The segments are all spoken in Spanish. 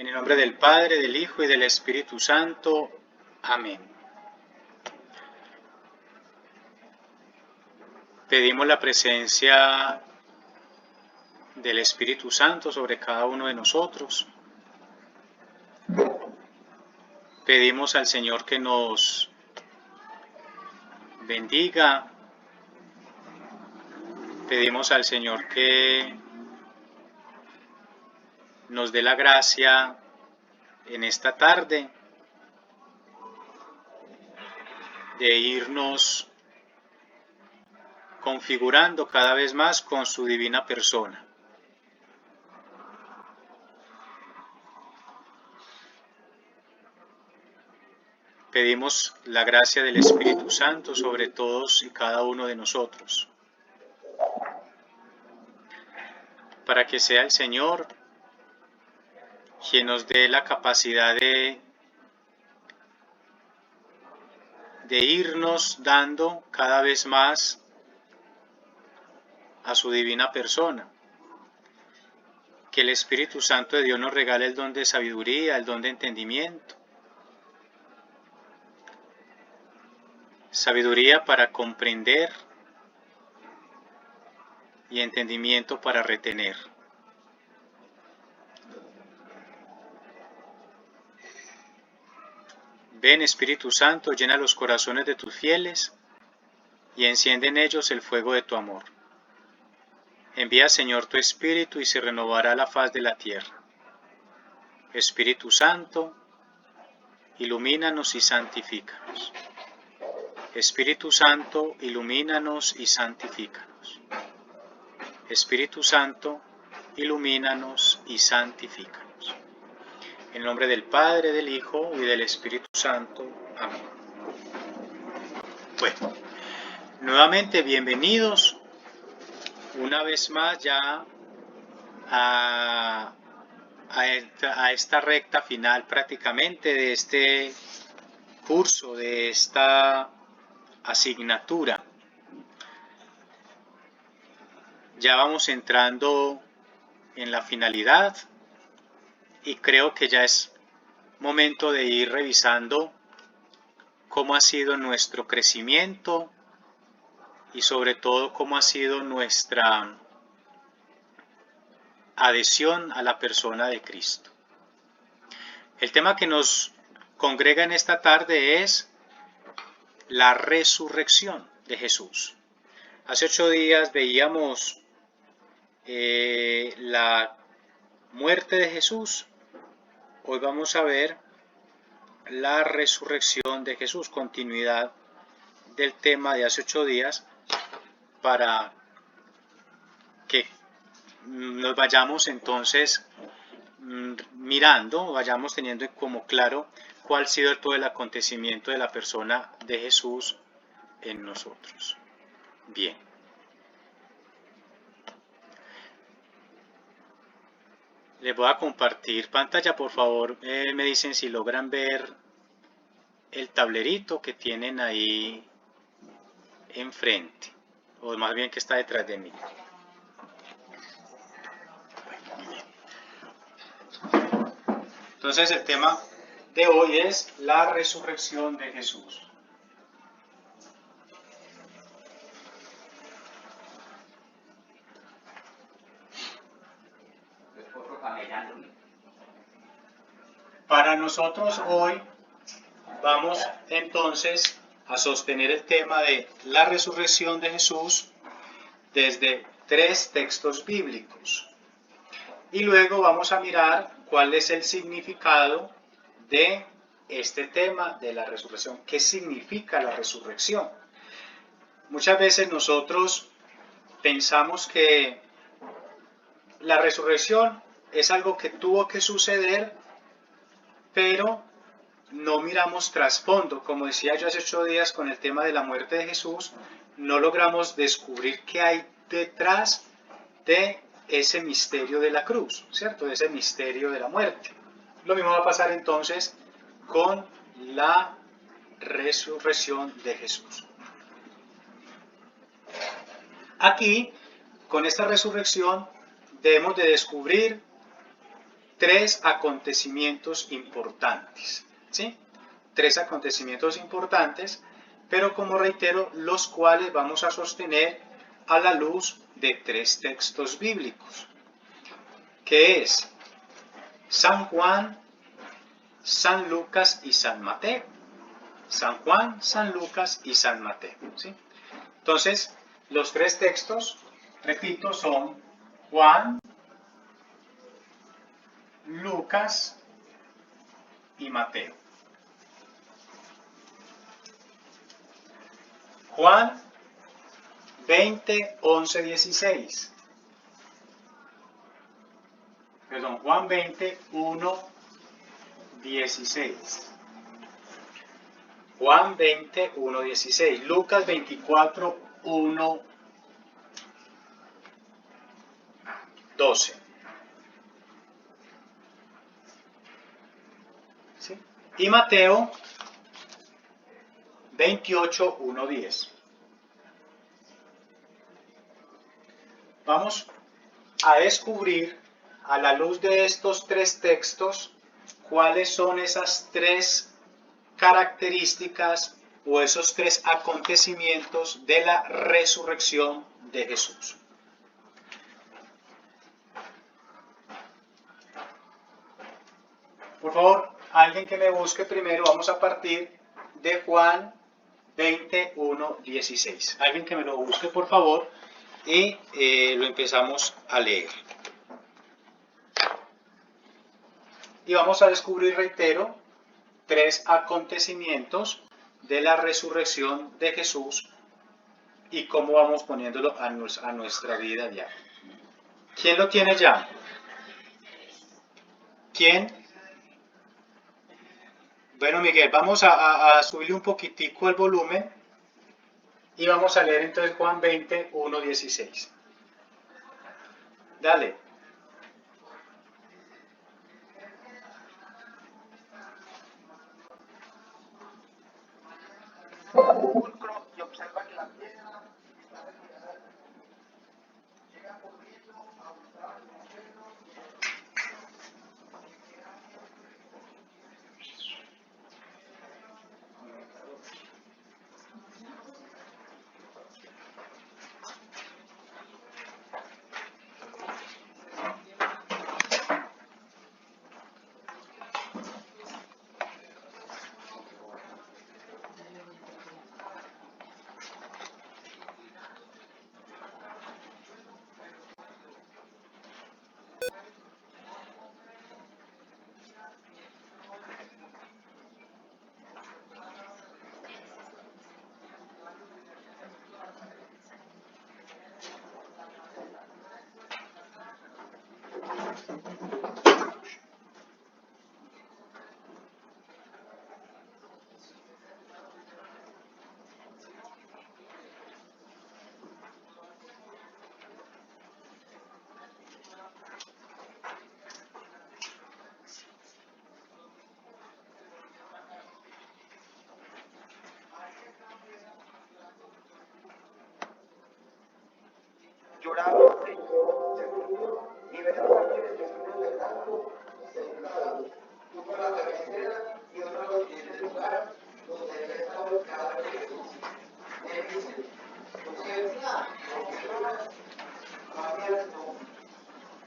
En el nombre del Padre, del Hijo y del Espíritu Santo. Amén. Pedimos la presencia del Espíritu Santo sobre cada uno de nosotros. Pedimos al Señor que nos bendiga. Pedimos al Señor que nos dé la gracia en esta tarde de irnos configurando cada vez más con su divina persona. Pedimos la gracia del Espíritu Santo sobre todos y cada uno de nosotros, para que sea el Señor quien nos dé la capacidad de irnos dando cada vez más a su divina persona. Que el Espíritu Santo de Dios nos regale el don de sabiduría, el don de entendimiento. Sabiduría para comprender y entendimiento para retener. Ven, Espíritu Santo, llena los corazones de tus fieles y enciende en ellos el fuego de tu amor. Envía, Señor, tu Espíritu y se renovará la faz de la tierra. Espíritu Santo, ilumínanos y santifícanos. Espíritu Santo, ilumínanos y santifícanos. Espíritu Santo, ilumínanos y santifícanos. En nombre del Padre, del Hijo y del Espíritu Santo. Amén. Bueno, nuevamente bienvenidos una vez más ya a esta recta final prácticamente de este curso, de esta asignatura. Ya vamos entrando en la finalidad y creo que ya es momento de ir revisando cómo ha sido nuestro crecimiento y sobre todo cómo ha sido nuestra adhesión a la persona de Cristo. El tema que nos congrega en esta tarde es la resurrección de Jesús. Hace 8 días veíamos la muerte de Jesús. Hoy vamos a ver la resurrección de Jesús, continuidad del tema de hace 8 días, para que nos vayamos entonces mirando, vayamos teniendo como claro cuál ha sido todo el acontecimiento de la persona de Jesús en nosotros. Bien. Les voy a compartir pantalla, por favor, me dicen si logran ver el tablerito que tienen ahí enfrente, o más bien que está detrás de mí. Entonces el tema de hoy es la resurrección de Jesús. Para nosotros hoy vamos entonces a sostener el tema de la resurrección de Jesús desde 3 textos bíblicos. Y luego vamos a mirar cuál es el significado de este tema de la resurrección. ¿Qué significa la resurrección? Muchas veces nosotros pensamos que la resurrección es algo que tuvo que suceder, pero no miramos trasfondo. Como decía yo hace 8 días con el tema de la muerte de Jesús, no logramos descubrir qué hay detrás de ese misterio de la cruz, ¿cierto? De ese misterio de la muerte. Lo mismo va a pasar entonces con la resurrección de Jesús. Aquí, con esta resurrección, debemos de descubrir tres acontecimientos importantes, ¿sí? Tres acontecimientos importantes, pero como reitero, los cuales vamos a sostener a la luz de tres textos bíblicos, que es San Juan, San Lucas y San Mateo. San Juan, San Lucas y San Mateo, ¿sí? Entonces, los tres textos, repito, son Juan, Lucas y Mateo. Juan 20, 11, 16. Perdón, Juan 20, 1, 16. Juan 20, 1, 16. Lucas 24, 1, 12. ¿Sí? Y Mateo 28, 1, 10. Vamos a descubrir a la luz de estos tres textos cuáles son esas tres características o esos tres acontecimientos de la resurrección de Jesús. Por favor, alguien que me busque primero, vamos a partir de Juan 21, 16. Alguien que me lo busque, por favor, y lo empezamos a leer. Y vamos a descubrir, reitero, tres acontecimientos de la resurrección de Jesús y cómo vamos poniéndolo a nuestra vida diaria. ¿Quién lo tiene ya? ¿Quién? Bueno, Miguel, vamos a subirle un poquitico el volumen y vamos a leer entonces Juan 20, 1, 16. Dale. Y observa que la piedra está retirada. Llega corriendo a buscar el cielo llorando, seguro, y ver a los ángeles después del campo sentados, uno a la cabecera y otro en el lugar donde había estado el cadáver de Jesús. Él dice, mujer, ¿por qué lloras? María no,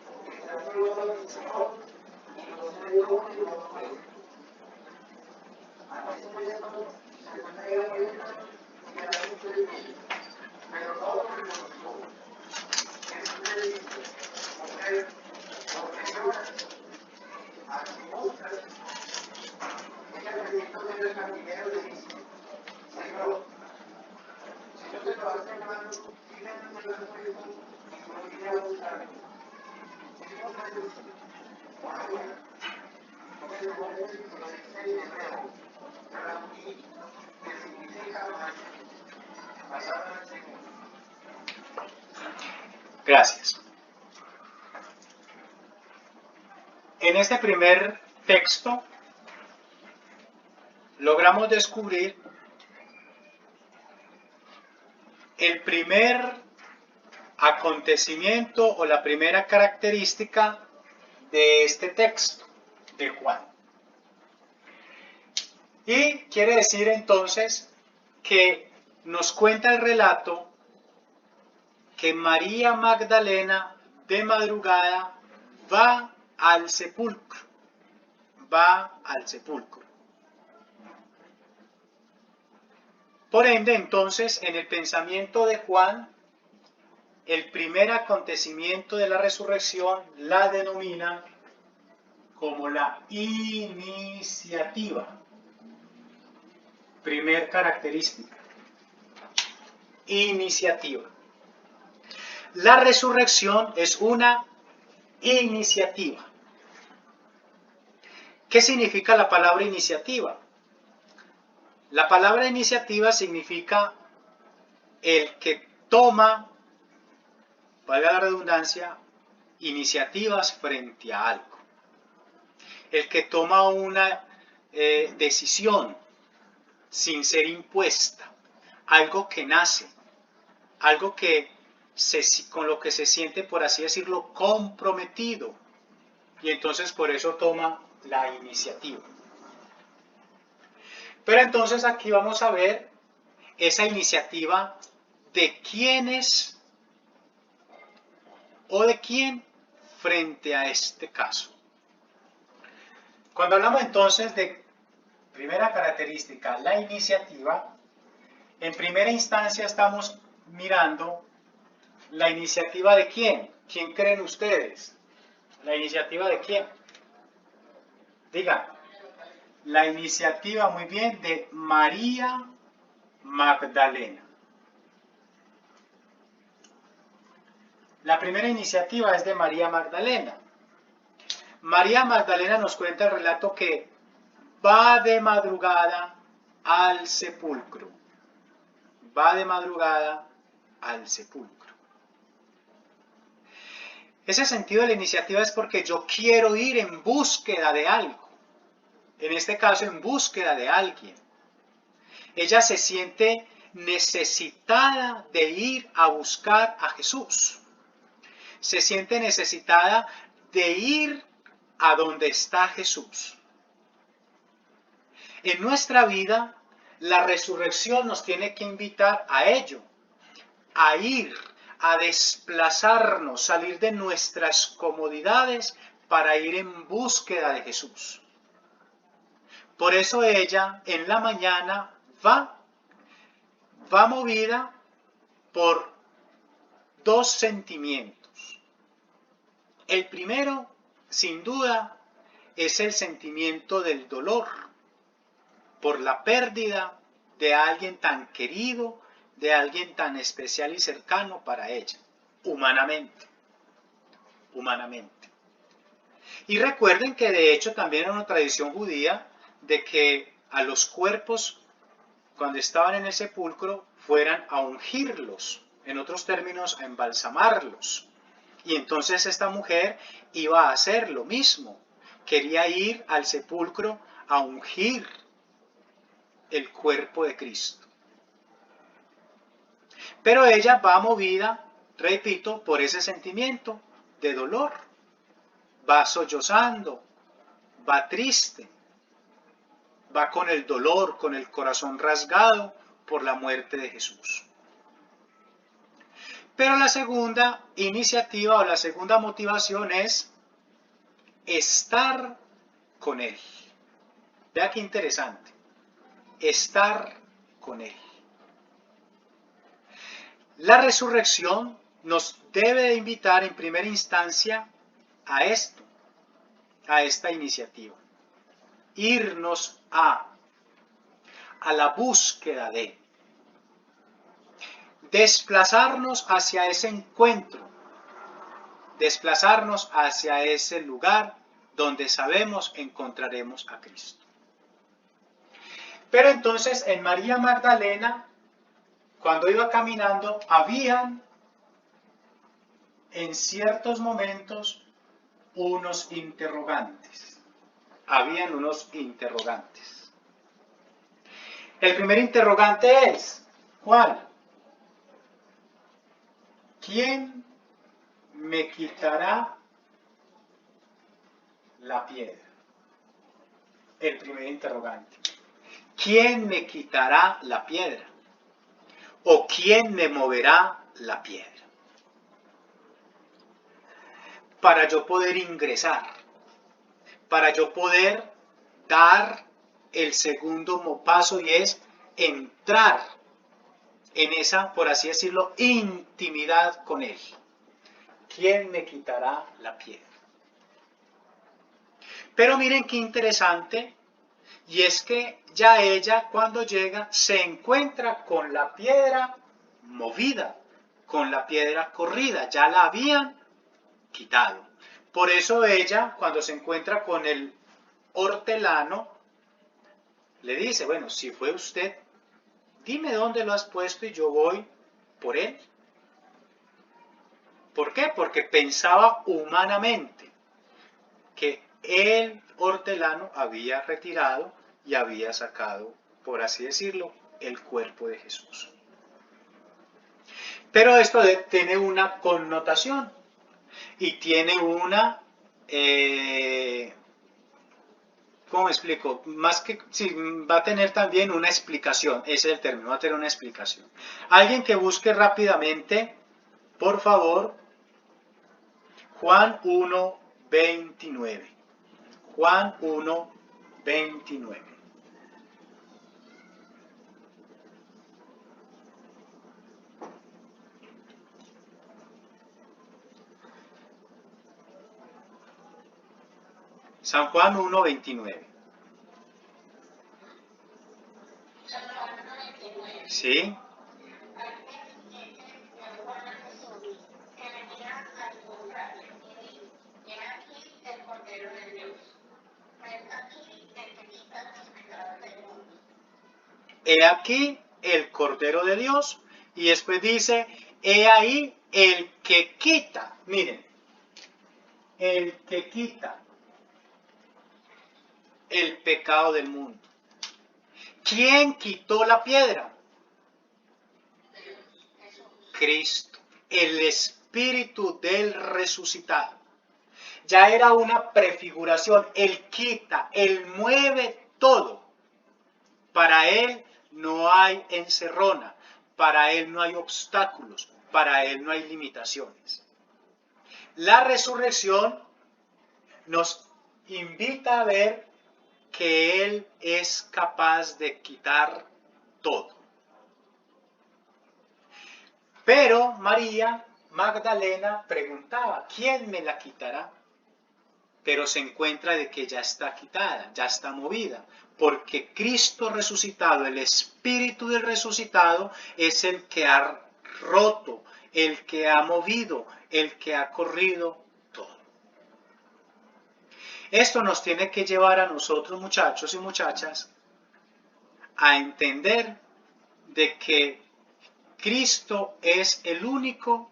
porque está solo mi Señor y no sé dónde lo fue. Así se esto, se fue a la vuelta y a la gente, pero no lo reconoció. Jesús le dice, mujer, ¿por qué lloras? ¿A quién buscas? Ella creyendo ver el jardinero le dice, Señor, si yo te lo has llamado, dime dónde lo has puesto y yo iré a buscarlo. Jesús le dice, María, porque el nombre lo dice en hebreo, Rabí, que significa maestro, palabra del Señor. Gracias. En este primer texto logramos descubrir el primer acontecimiento o la primera característica de este texto de Juan. Y quiere decir entonces que nos cuenta el relato que María Magdalena de madrugada va al sepulcro. Va al sepulcro. Por ende, entonces, en el pensamiento de Juan, el primer acontecimiento de la resurrección la denomina como la iniciativa. Primer característica. Iniciativa. La resurrección es una iniciativa. ¿Qué significa la palabra iniciativa? La palabra iniciativa significa el que toma, valga la redundancia, iniciativas frente a algo. El que toma una decisión sin ser impuesta, algo que nace, algo que con lo que se siente, por así decirlo, comprometido, y entonces por eso toma la iniciativa. Pero entonces aquí vamos a ver esa iniciativa de quiénes o de quién frente a este caso. Cuando hablamos entonces de primera característica, la iniciativa, en primera instancia estamos mirando la iniciativa de quién. ¿Quién creen ustedes? ¿La iniciativa de quién? Digan. La iniciativa, muy bien, de María Magdalena. La primera iniciativa es de María Magdalena. María Magdalena nos cuenta el relato que va de madrugada al sepulcro. Va de madrugada al sepulcro. Ese sentido de la iniciativa es porque yo quiero ir en búsqueda de algo. En este caso, en búsqueda de alguien. Ella se siente necesitada de ir a buscar a Jesús. Se siente necesitada de ir a donde está Jesús. En nuestra vida, la resurrección nos tiene que invitar a ello, a ir, a desplazarnos, salir de nuestras comodidades para ir en búsqueda de Jesús. Por eso ella en la mañana va movida por dos sentimientos. El primero, sin duda, es el sentimiento del dolor por la pérdida de alguien tan querido, de alguien tan especial y cercano para ella, humanamente. Y recuerden que de hecho también era una tradición judía de que a los cuerpos, cuando estaban en el sepulcro, fueran a ungirlos, en otros términos, a embalsamarlos. Y entonces esta mujer iba a hacer lo mismo, quería ir al sepulcro a ungir el cuerpo de Cristo. Pero ella va movida, repito, por ese sentimiento de dolor, va sollozando, va triste, va con el dolor, con el corazón rasgado por la muerte de Jesús. Pero la segunda iniciativa o la segunda motivación es estar con Él. Vea qué interesante. Estar con Él. La resurrección nos debe de invitar en primera instancia a esto, a esta iniciativa. Irnos a la búsqueda de, desplazarnos hacia ese encuentro, desplazarnos hacia ese lugar donde sabemos encontraremos a Cristo. Pero entonces en María Magdalena, cuando iba caminando, habían en ciertos momentos unos interrogantes. Habían unos interrogantes. El primer interrogante es, ¿cuál? ¿Quién me quitará la piedra? El primer interrogante. ¿Quién me quitará la piedra? ¿O quién me moverá la piedra? Para yo poder ingresar, para yo poder dar el segundo paso, y es entrar en esa, por así decirlo, intimidad con Él. ¿Quién me quitará la piedra? Pero miren qué interesante, y es que ya ella cuando llega se encuentra con la piedra movida, con la piedra corrida, ya la habían quitado. Por eso ella, cuando se encuentra con el hortelano, le dice, bueno, si fue usted, dime dónde lo has puesto y yo voy por él. ¿Por qué? Porque pensaba humanamente que el hortelano había retirado y había sacado, por así decirlo, el cuerpo de Jesús. Pero esto tiene una connotación y tiene una, ¿cómo me explico? Más que, sí, va a tener también una explicación, ese es el término, va a tener una explicación. Alguien que busque rápidamente, por favor, Juan 1:29. Juan 1:29. San Juan 1:29. ¿Sí? He aquí el Cordero de Dios, y después dice, he ahí el que quita, miren, el que quita el pecado del mundo. ¿Quién quitó la piedra? Cristo, el Espíritu del resucitado. Ya era una prefiguración, Él quita, Él mueve todo. Para Él no hay encerrona, para Él no hay obstáculos, para Él no hay limitaciones. La resurrección nos invita a ver que Él es capaz de quitar todo. Pero María Magdalena preguntaba, ¿quién me la quitará? Pero se encuentra de que ya está quitada, ya está movida, porque Cristo resucitado, el Espíritu del resucitado, es el que ha roto, el que ha movido, el que ha corrido todo. Esto nos tiene que llevar a nosotros, muchachos y muchachas, a entender de que Cristo es el único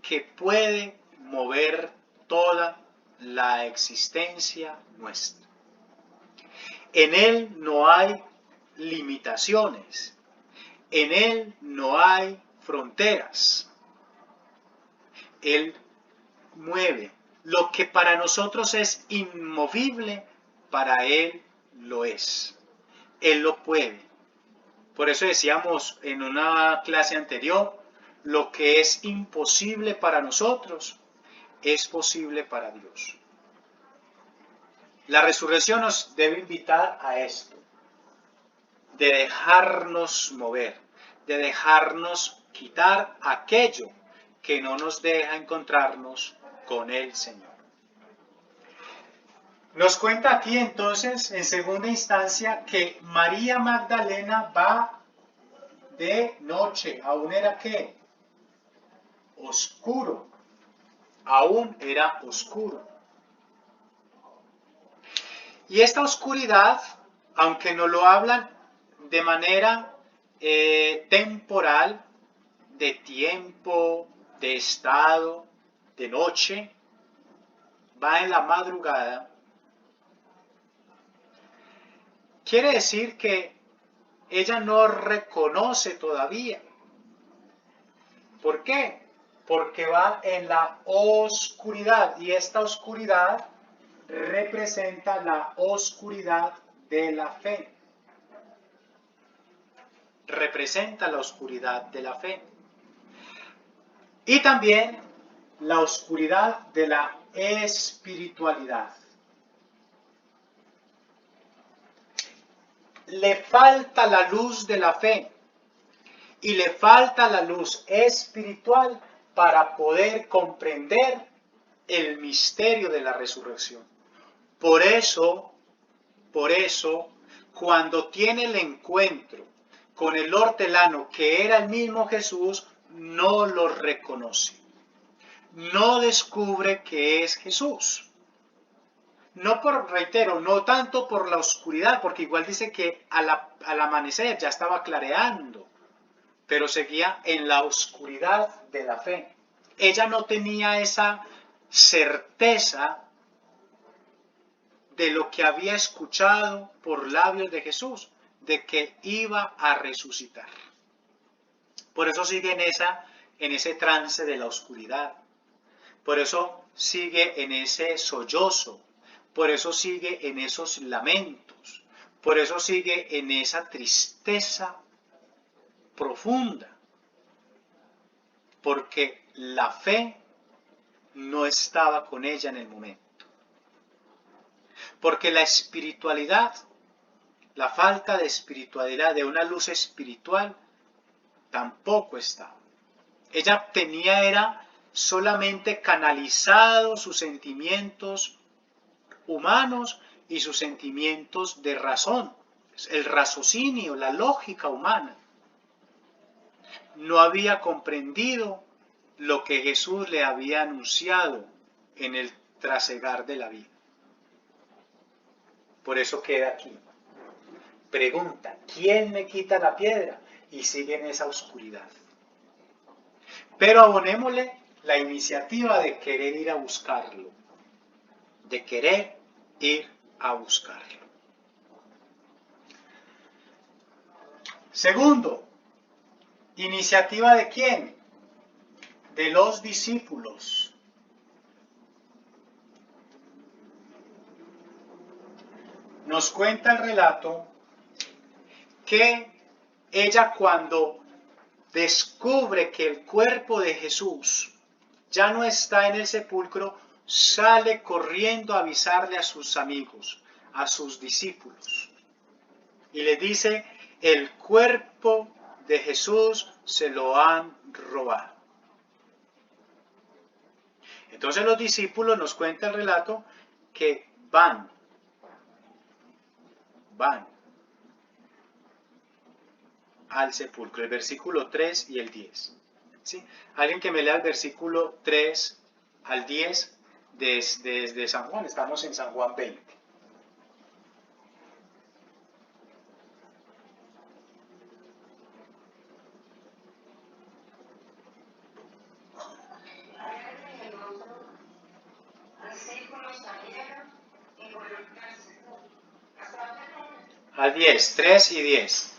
que puede mover toda la existencia nuestra. En Él no hay limitaciones, en Él no hay fronteras. Él mueve. Lo que para nosotros es inmovible, para Él lo es. Él lo puede. Por eso decíamos en una clase anterior, lo que es imposible para nosotros es posible para Dios. La resurrección nos debe invitar a esto, de dejarnos mover, de dejarnos quitar aquello que no nos deja encontrarnos con el Señor. Nos cuenta aquí entonces, en segunda instancia, que María Magdalena va de noche. ¿Aún era qué? Oscuro. Aún era oscuro. Y esta oscuridad, aunque nos lo hablan de manera temporal, de tiempo, de estado, de noche, va en la madrugada, quiere decir que ella no reconoce todavía. ¿Por qué? Porque va en la oscuridad, y esta oscuridad representa la oscuridad de la fe. Representa la oscuridad de la fe. Y también la oscuridad de la espiritualidad. Le falta la luz de la fe y le falta la luz espiritual para poder comprender el misterio de la resurrección. Por eso, cuando tiene el encuentro con el hortelano, que era el mismo Jesús, no lo reconoce. No descubre que es Jesús. No reitero, no tanto por la oscuridad, porque igual dice que al amanecer ya estaba clareando, pero seguía en la oscuridad de la fe. Ella no tenía esa certeza de lo que había escuchado por labios de Jesús, de que iba a resucitar. Por eso sigue en ese trance de la oscuridad. Por eso sigue en ese sollozo. Por eso sigue en esos lamentos. Por eso sigue en esa tristeza profunda. Porque la fe no estaba con ella en el momento. Porque la espiritualidad, la falta de espiritualidad, de una luz espiritual, tampoco estaba. Ella era solamente canalizado sus sentimientos humanos y sus sentimientos de razón, el raciocinio, la lógica humana. No había comprendido lo que Jesús le había anunciado en el trasegar de la vida. Por eso queda aquí. Pregunta, ¿quién me quita la piedra? Y sigue en esa oscuridad. Pero abonémosle la iniciativa de querer ir a buscarlo. De querer ir a buscarlo. Segundo, ¿iniciativa de quién? De los discípulos. Nos cuenta el relato que ella, cuando descubre que el cuerpo de Jesús ya no está en el sepulcro, sale corriendo a avisarle a sus amigos, a sus discípulos. Y le dice, el cuerpo de Jesús se lo han robado. Entonces los discípulos, nos cuenta el relato, que van al sepulcro, el versículo 3 y el 10. ¿Sí? Alguien que me lea el versículo 3 al 10 desde San Juan. Estamos en San Juan 20. Al 10, 3 y 10.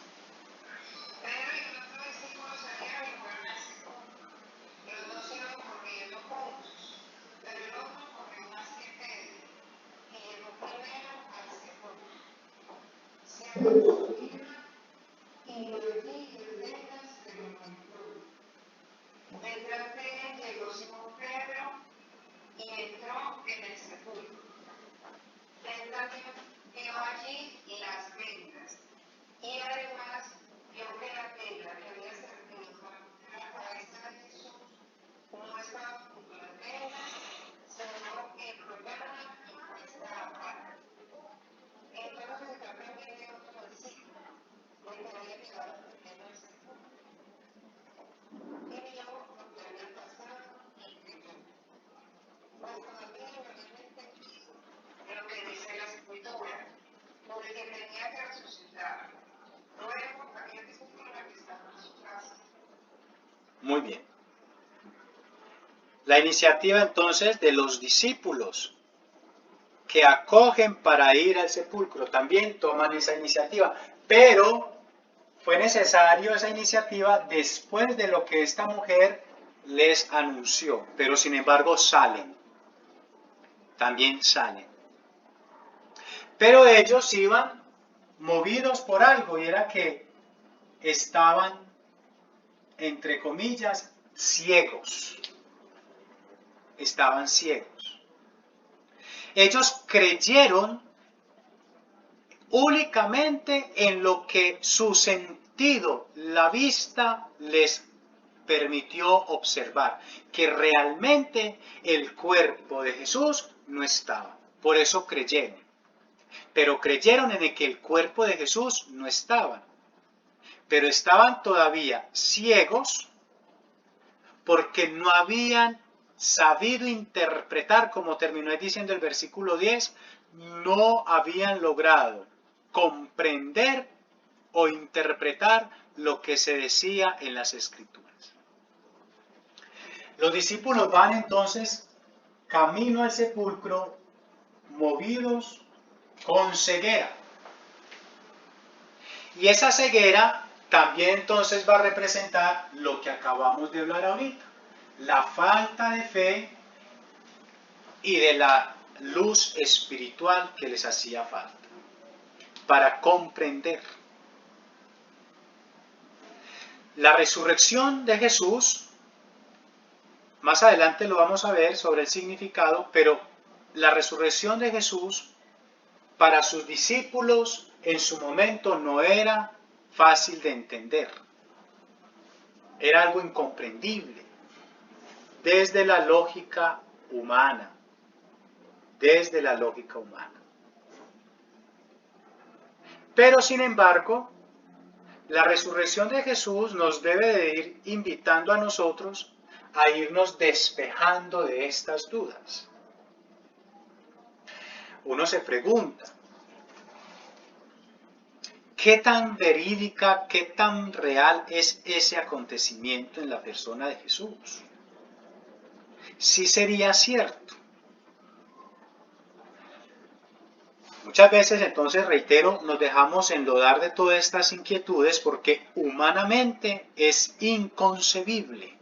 Muy bien. La iniciativa entonces de los discípulos que acogen para ir al sepulcro también toman esa iniciativa, pero fue necesario esa iniciativa después de lo que esta mujer les anunció, pero sin embargo salen, también salen. Pero ellos iban movidos por algo, y era que estaban, entre comillas, ciegos. Estaban ciegos. Ellos creyeron únicamente en lo que su sentido, la vista, les permitió observar, que realmente el cuerpo de Jesús no estaba. Por eso creyeron. Pero creyeron en que el cuerpo de Jesús no estaba. Pero estaban todavía ciegos porque no habían sabido interpretar, como terminó diciendo el versículo 10, no habían logrado comprender o interpretar lo que se decía en las Escrituras. Los discípulos van entonces camino al sepulcro, movidos con ceguera. Y esa ceguera también entonces va a representar lo que acabamos de hablar ahorita, la falta de fe y de la luz espiritual que les hacía falta para comprender. La resurrección de Jesús, más adelante lo vamos a ver sobre el significado, pero la resurrección de Jesús para sus discípulos en su momento no era fácil de entender. Era algo incomprendible desde la lógica humana. Desde la lógica humana. Pero sin embargo, la resurrección de Jesús nos debe de ir invitando a nosotros a irnos despejando de estas dudas. Uno se pregunta, ¿qué tan verídica, qué tan real es ese acontecimiento en la persona de Jesús? ¿Sí sería cierto? Muchas veces, entonces, reitero, nos dejamos enlodar de todas estas inquietudes porque humanamente es inconcebible.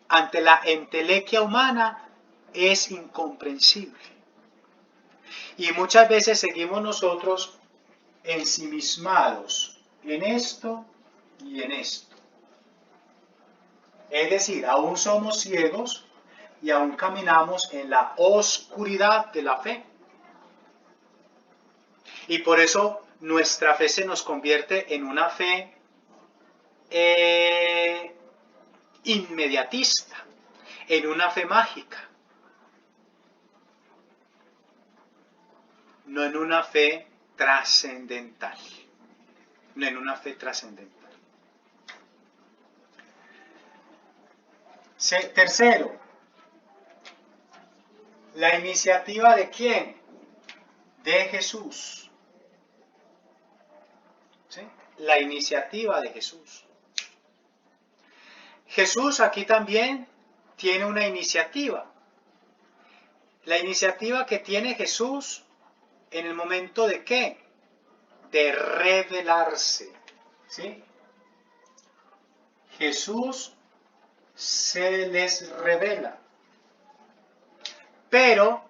Ante la entelequia humana es incomprensible. Y muchas veces seguimos nosotros ensimismados en esto y en esto. Es decir, aún somos ciegos y aún caminamos en la oscuridad de la fe. Y por eso nuestra fe se nos convierte en una fe inmediatista, en una fe mágica, no en una fe trascendental, no en una fe trascendental. Tercero, la iniciativa ¿de quién? De Jesús. ¿Sí? La iniciativa de Jesús. Jesús aquí también tiene una iniciativa. La iniciativa que tiene Jesús en el momento de ¿qué? De revelarse. ¿Sí? Jesús se les revela. Pero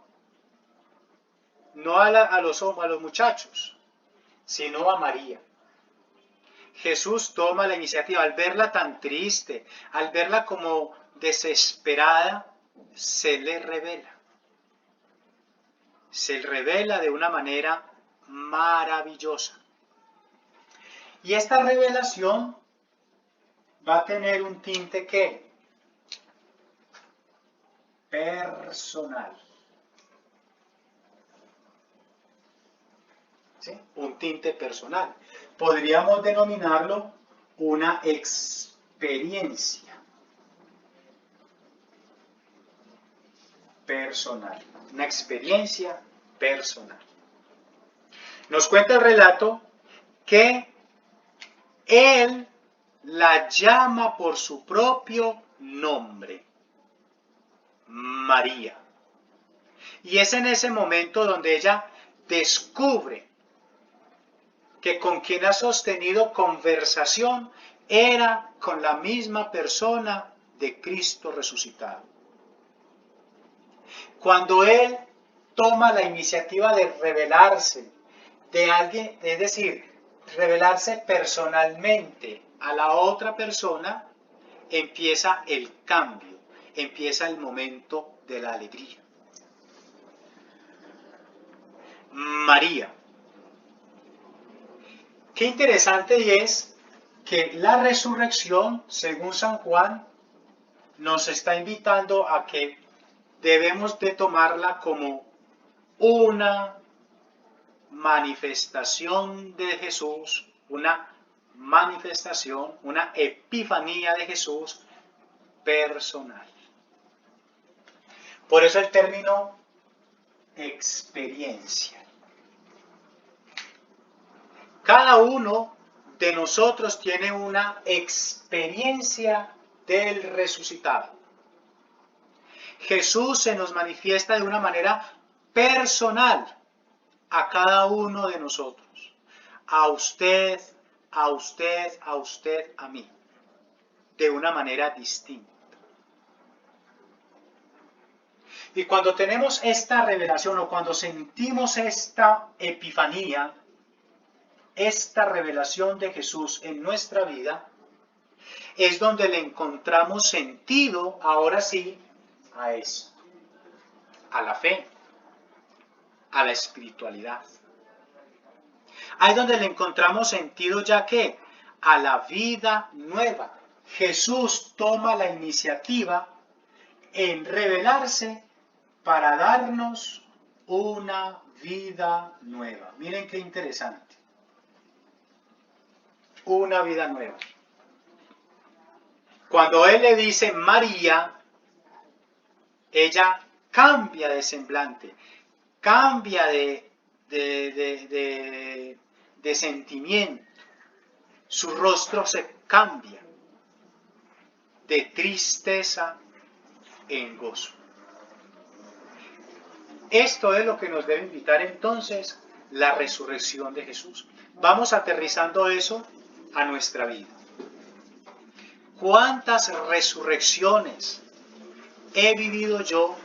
no a los muchachos, sino a María. Jesús toma la iniciativa al verla tan triste, al verla como desesperada, se le revela. Se revela de una manera maravillosa. Y esta revelación va a tener un tinte ¿qué? Personal. ¿Sí? Un tinte personal. Podríamos denominarlo una experiencia personal. Una experiencia personal. Nos cuenta el relato que Él la llama por su propio nombre, María. Y es en ese momento donde ella descubre que con quien ha sostenido conversación era con la misma persona de Cristo resucitado. Cuando Él toma la iniciativa de revelarse de alguien, es decir, revelarse personalmente a la otra persona, empieza el cambio, empieza el momento de la alegría. María. Qué interesante es que la resurrección, según San Juan, nos está invitando a que debemos de tomarla como una manifestación de Jesús, una manifestación, una epifanía de Jesús personal. Por eso el término experiencia. Cada uno de nosotros tiene una experiencia del resucitado. Jesús se nos manifiesta de una manera personal a cada uno de nosotros. A usted, a usted, a usted, a mí. De una manera distinta. Y cuando tenemos esta revelación o cuando sentimos esta epifanía, esta revelación de Jesús en nuestra vida, es donde le encontramos sentido, ahora sí, a esto, a la fe, a la espiritualidad. Ahí es donde le encontramos sentido, ya que a la vida nueva. Jesús toma la iniciativa en revelarse para darnos una vida nueva. Miren qué interesante. Una vida nueva. Cuando Él le dice María, ella cambia de semblante, cambia de sentimiento. Su rostro se cambia de tristeza en gozo. Esto es lo que nos debe invitar entonces la resurrección de Jesús. Vamos aterrizando eso a nuestra vida. ¿Cuántas resurrecciones he vivido yo?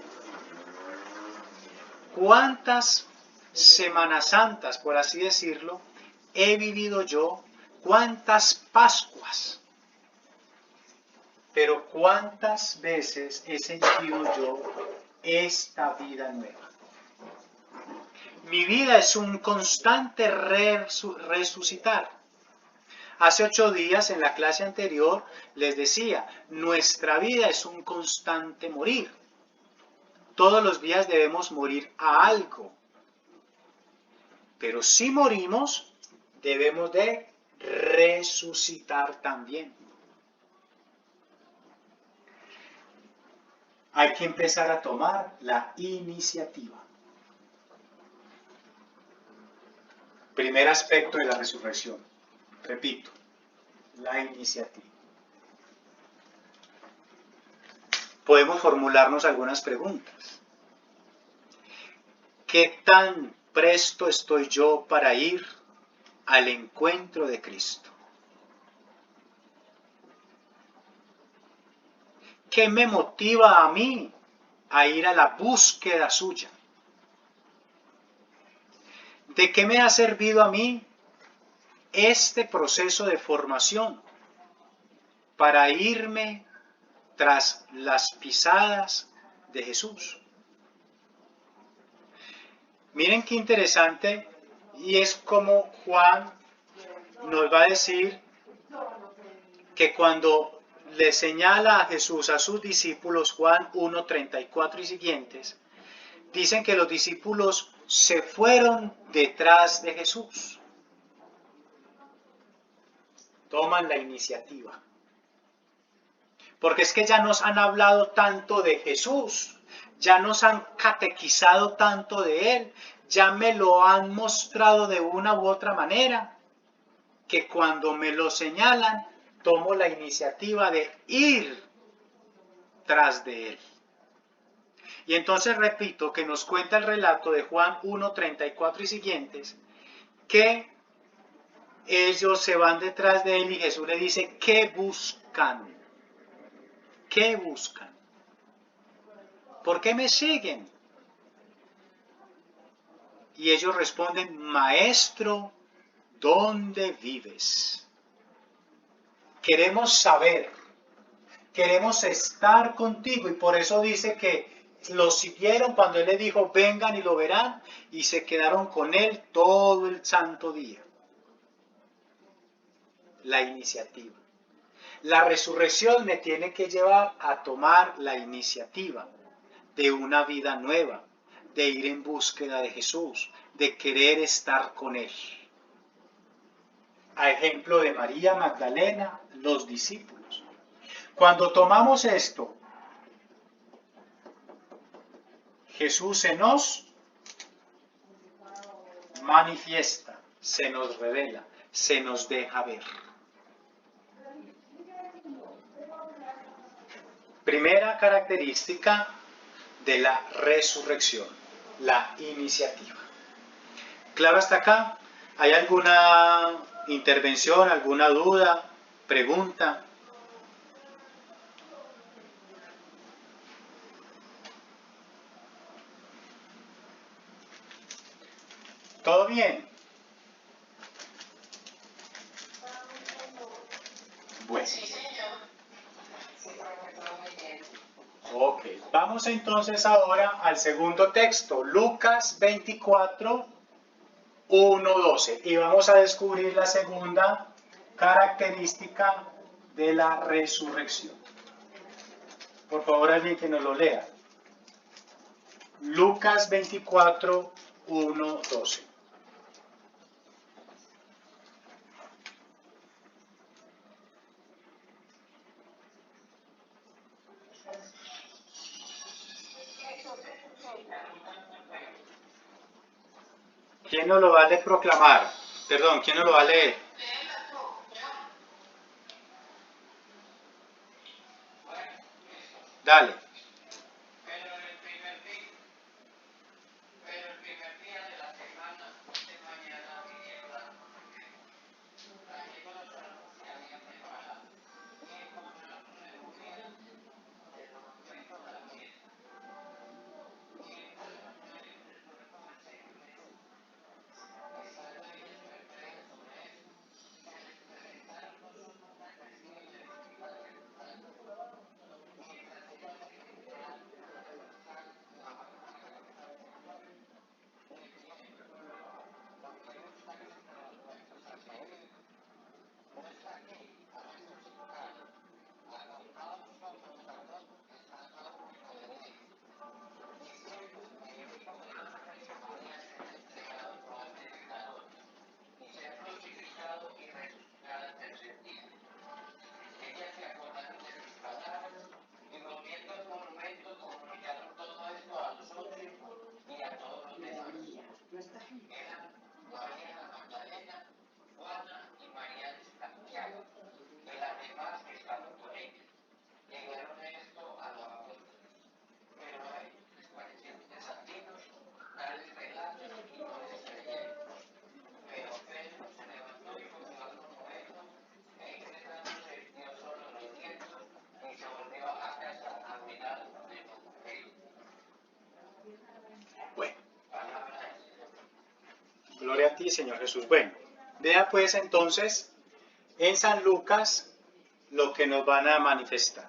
¿Cuántas Semanas Santas, por así decirlo, he vivido yo? ¿Cuántas Pascuas? Pero ¿cuántas veces he sentido yo esta vida nueva? Mi vida es un constante resucitar. Hace 8 días en la clase anterior les decía, nuestra vida es un constante morir. Todos los días debemos morir a algo. Pero si morimos, debemos de resucitar también. Hay que empezar a tomar la iniciativa. Primer aspecto de la resurrección. Repito, la iniciativa. Podemos formularnos algunas preguntas. ¿Qué tan presto estoy yo para ir al encuentro de Cristo? ¿Qué me motiva a mí a ir a la búsqueda suya? ¿De qué me ha servido a mí este proceso de formación para irme tras las pisadas de Jesús? Miren qué interesante, y es como Juan nos va a decir que cuando le señala a Jesús a sus discípulos, Juan 1:34 y siguientes, dicen que los discípulos se fueron detrás de Jesús. Toman la iniciativa. Porque es que ya nos han hablado tanto de Jesús, ya nos han catequizado tanto de Él, ya me lo han mostrado de una u otra manera, que cuando me lo señalan, tomo la iniciativa de ir tras de Él. Y entonces repito que nos cuenta el relato de Juan 1:34 y siguientes, que ellos se van detrás de Él y Jesús le dice, ¿qué buscan? ¿Qué buscan? ¿Por qué me siguen? Y ellos responden, Maestro, ¿dónde vives? Queremos saber, queremos estar contigo, y por eso dice que lo siguieron cuando él les dijo, vengan y lo verán, y se quedaron con él todo el santo día. La iniciativa. La resurrección me tiene que llevar a tomar la iniciativa de una vida nueva, de ir en búsqueda de Jesús, de querer estar con Él. A ejemplo de María Magdalena, los discípulos. Cuando tomamos esto, Jesús se nos manifiesta, se nos revela, se nos deja ver. Primera característica de la resurrección, la iniciativa. ¿Claro hasta acá? ¿Hay alguna intervención, alguna duda, pregunta? ¿Todo bien? Bueno. Ok, vamos entonces ahora al segundo texto, Lucas 24, 1, 12. Y vamos a descubrir la segunda característica de la resurrección. Por favor, alguien que nos lo lea. Lucas 24, 1, 12. ¿Quién nos lo va a proclamar? Perdón, ¿quién nos lo va a leer? Dale. Bueno, gloria a ti, Señor Jesús. Bueno, vea pues entonces en San Lucas lo que nos van a manifestar.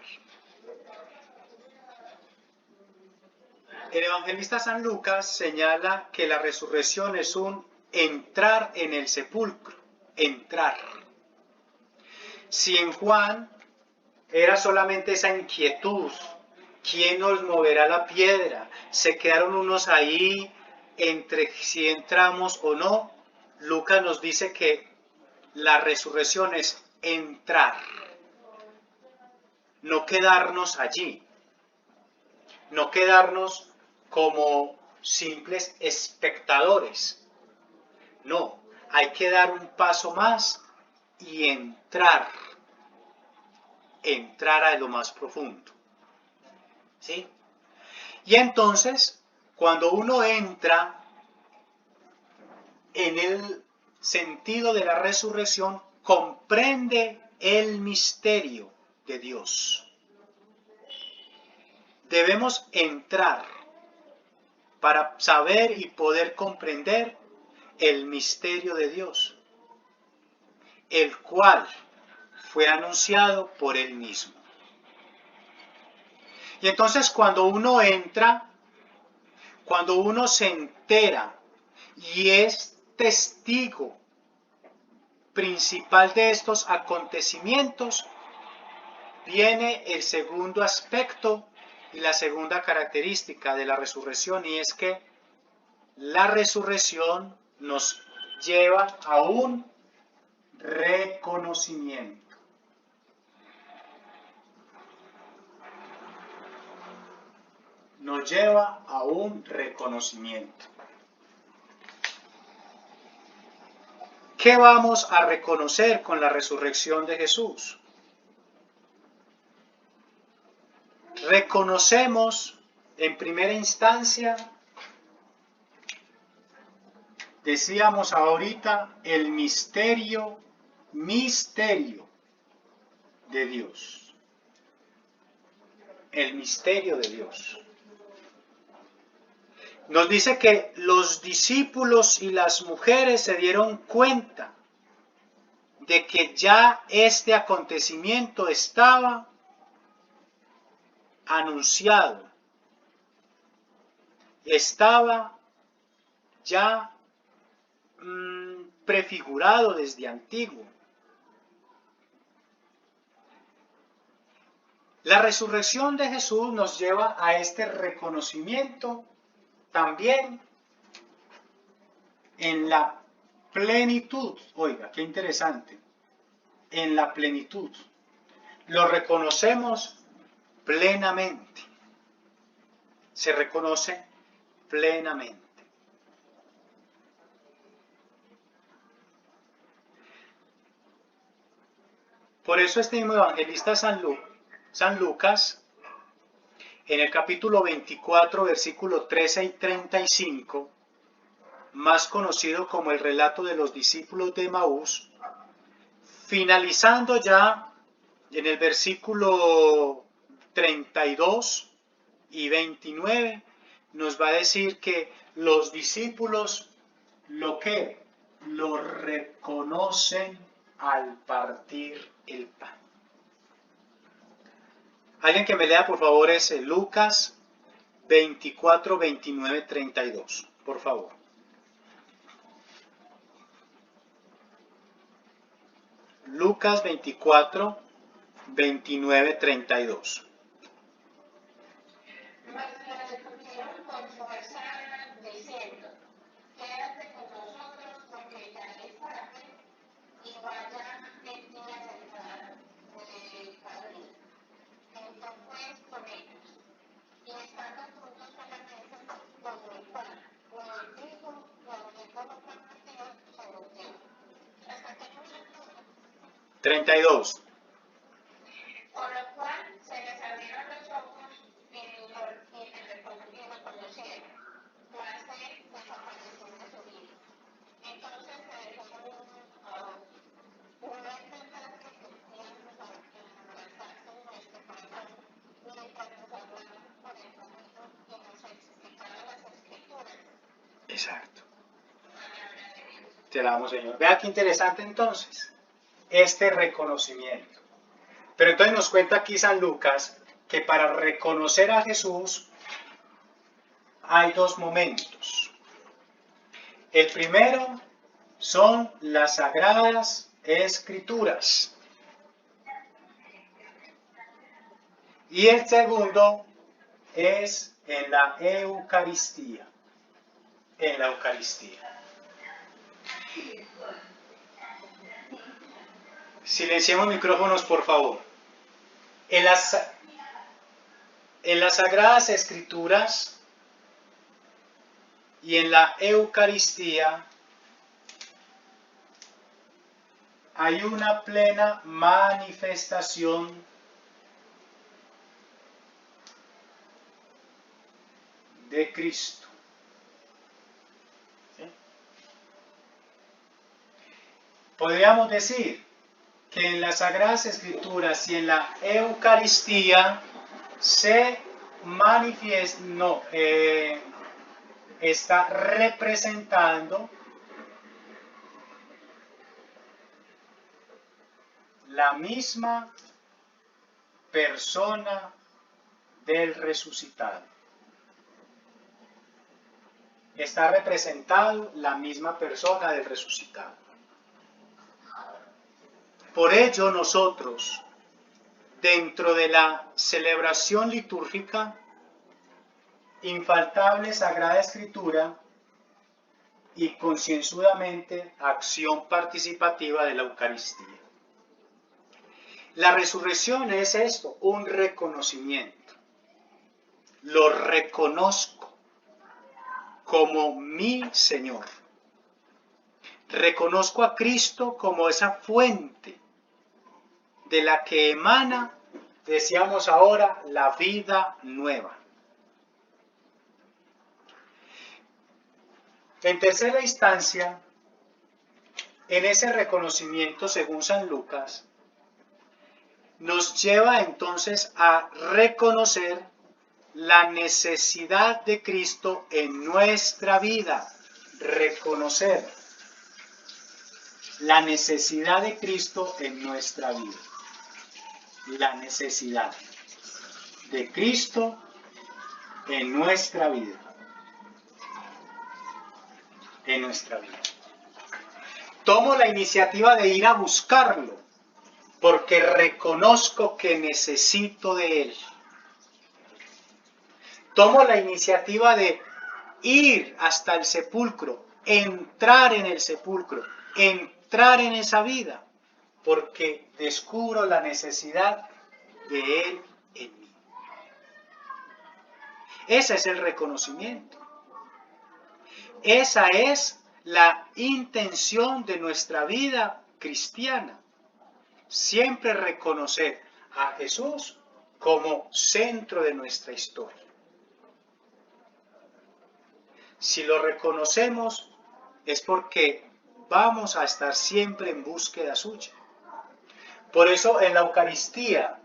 El evangelista San Lucas señala que la resurrección es un entrar en el sepulcro, entrar. Si en Juan era solamente esa inquietud, ¿quién nos moverá la piedra? Se quedaron unos ahí entre si entramos o no. Lucas nos dice que la resurrección es entrar, no quedarnos allí, no quedarnos como simples espectadores. No, hay que dar un paso más y entrar a lo más profundo. ¿Sí? Y entonces, cuando uno entra en el sentido de la resurrección, comprende el misterio de Dios. Debemos entrar para saber y poder comprender el misterio de Dios, el cual fue anunciado por Él mismo. Y entonces cuando uno entra, cuando uno se entera y es testigo principal de estos acontecimientos, viene el segundo aspecto y la segunda característica de la resurrección, y es que la resurrección nos lleva a un reconocimiento. Nos lleva a un reconocimiento. ¿Qué vamos a reconocer con la resurrección de Jesús? Reconocemos en primera instancia, decíamos ahorita, el misterio de Dios. El misterio de Dios. Nos dice que los discípulos y las mujeres se dieron cuenta de que ya este acontecimiento estaba anunciado, estaba ya prefigurado desde antiguo. La resurrección de Jesús nos lleva a este reconocimiento también en la plenitud. Oiga, qué interesante. En la plenitud. Lo reconocemos plenamente. Se reconoce plenamente. Por eso este mismo evangelista San Lucas, en el capítulo 24, versículo 13 y 35, más conocido como el relato de los discípulos de Emaús, finalizando ya en el versículo 32 y 29, nos va a decir que los discípulos lo reconocen al partir el pan. Alguien que me lea por favor es Lucas 24, 29, 32, por favor. Lucas 24, 29, 32. Treinta y dos. Por lo cual se les abrieron los ojos y reconocieron, mas él desapareció de su vida. Entonces se dejaron una verdad que sentíamos abrazarse en nuestro corazón mientras nos hablaban por el camino y nos explicaban las escrituras. Exacto. Te alabamos, Señor. Vea qué interesante entonces este reconocimiento. Pero entonces nos cuenta aquí San Lucas que para reconocer a Jesús hay dos momentos. El primero son las Sagradas Escrituras. Y el segundo es en la Eucaristía. En la Eucaristía. Silenciemos micrófonos, por favor. En las Sagradas Escrituras y en la Eucaristía hay una plena manifestación de Cristo. ¿Sí? Podríamos decir que en las Sagradas Escrituras y en la Eucaristía se manifiesta, está representando la misma persona del resucitado. Está representado la misma persona del resucitado. Por ello nosotros, dentro de la celebración litúrgica, infaltable Sagrada Escritura y concienzudamente acción participativa de la Eucaristía. La resurrección es esto, un reconocimiento. Lo reconozco como mi Señor. Reconozco a Cristo como esa fuente de la que emana, decíamos ahora, la vida nueva. En tercera instancia, en ese reconocimiento, según San Lucas, nos lleva entonces a reconocer la necesidad de Cristo en nuestra vida. Reconocer la necesidad de Cristo en nuestra vida. La necesidad de Cristo en nuestra vida. En nuestra vida. Tomo la iniciativa de ir a buscarlo, porque reconozco que necesito de Él. Tomo la iniciativa de ir hasta el sepulcro, entrar en el sepulcro, entrar en esa vida, porque descubro la necesidad de Él en mí. Ese es el reconocimiento. Esa es la intención de nuestra vida cristiana. Siempre reconocer a Jesús como centro de nuestra historia. Si lo reconocemos es porque vamos a estar siempre en búsqueda suya. Por eso en la Eucaristía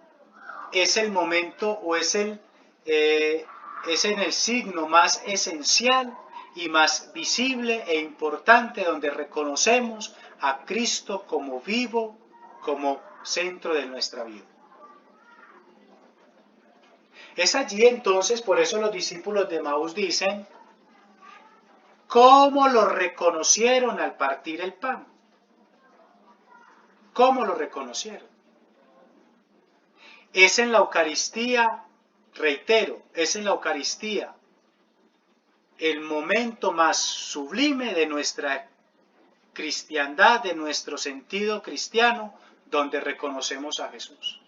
es el momento o es en el signo más esencial y más visible e importante donde reconocemos a Cristo como vivo, como centro de nuestra vida. Es allí entonces, por eso los discípulos de Emaús dicen, ¿cómo lo reconocieron al partir el pan? ¿Cómo lo reconocieron? Es en la Eucaristía, reitero, es en la Eucaristía el momento más sublime de nuestra cristiandad, de nuestro sentido cristiano, donde reconocemos a Jesús.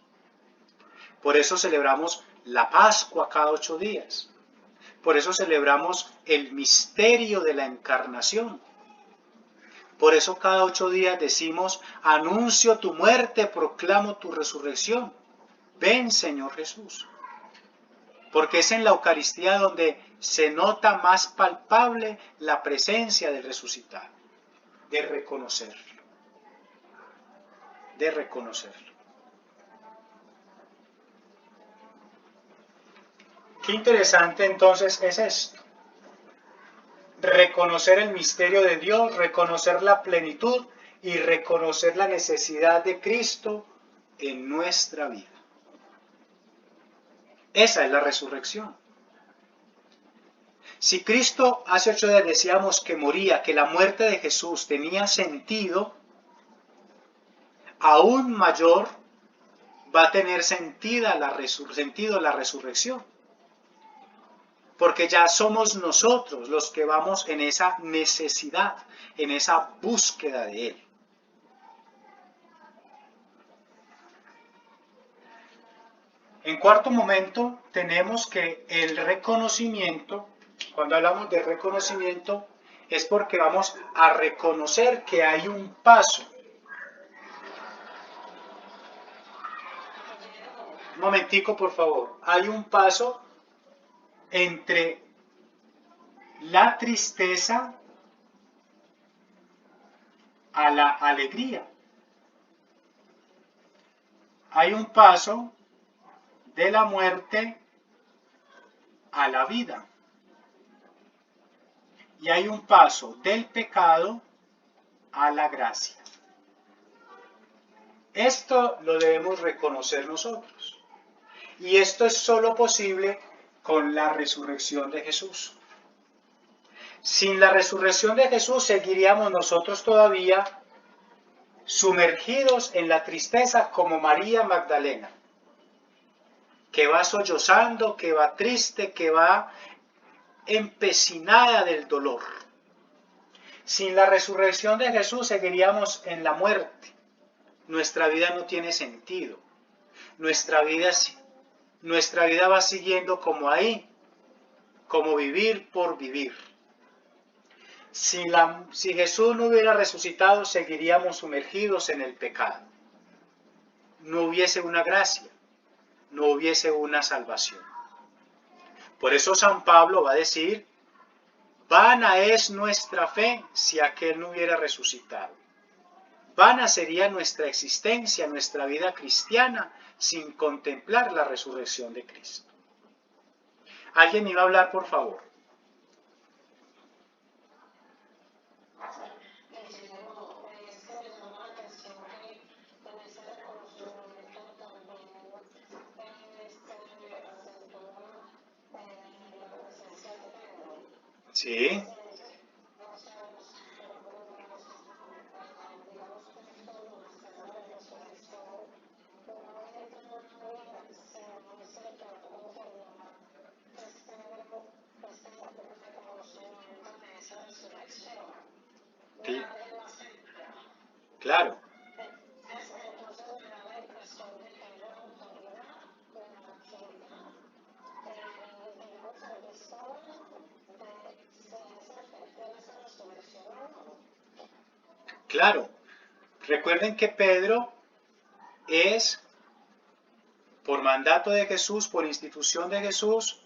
Por eso celebramos la Pascua cada 8 días. Por eso celebramos el misterio de la encarnación. Por eso cada 8 días decimos, anuncio tu muerte, proclamo tu resurrección. Ven, Señor Jesús. Porque es en la Eucaristía donde se nota más palpable la presencia del resucitado, de reconocerlo. De reconocerlo. Qué interesante entonces es esto. Reconocer el misterio de Dios, reconocer la plenitud y reconocer la necesidad de Cristo en nuestra vida. Esa es la resurrección. Si Cristo hace 8 días decíamos que moría, que la muerte de Jesús tenía sentido, aún mayor va a tener sentido la resurrección. Porque ya somos nosotros los que vamos en esa necesidad, en esa búsqueda de Él. En cuarto momento tenemos que el reconocimiento, cuando hablamos de reconocimiento, es porque vamos a reconocer que hay un paso. Un momentico, por favor. Hay un paso entre la tristeza a la alegría. Hay un paso de la muerte a la vida. y hay un paso del pecado a la gracia. Esto lo debemos reconocer nosotros. Y esto es solo posible con la resurrección de Jesús. Sin la resurrección de Jesús seguiríamos nosotros todavía sumergidos en la tristeza como María Magdalena, que va sollozando, que va triste, que va empecinada del dolor. Sin la resurrección de Jesús seguiríamos en la muerte. Nuestra vida no tiene sentido. Nuestra vida va siguiendo como ahí, como vivir por vivir. Si Jesús no hubiera resucitado, seguiríamos sumergidos en el pecado. No hubiese una gracia, no hubiese una salvación. Por eso San Pablo va a decir, vana es nuestra fe si aquel no hubiera resucitado. Vana sería nuestra existencia, nuestra vida cristiana, sin contemplar la resurrección de Cristo. ¿Alguien me iba a hablar, por favor? Sí. Claro. Claro. Recuerden que Pedro es, por mandato de Jesús, por institución de Jesús,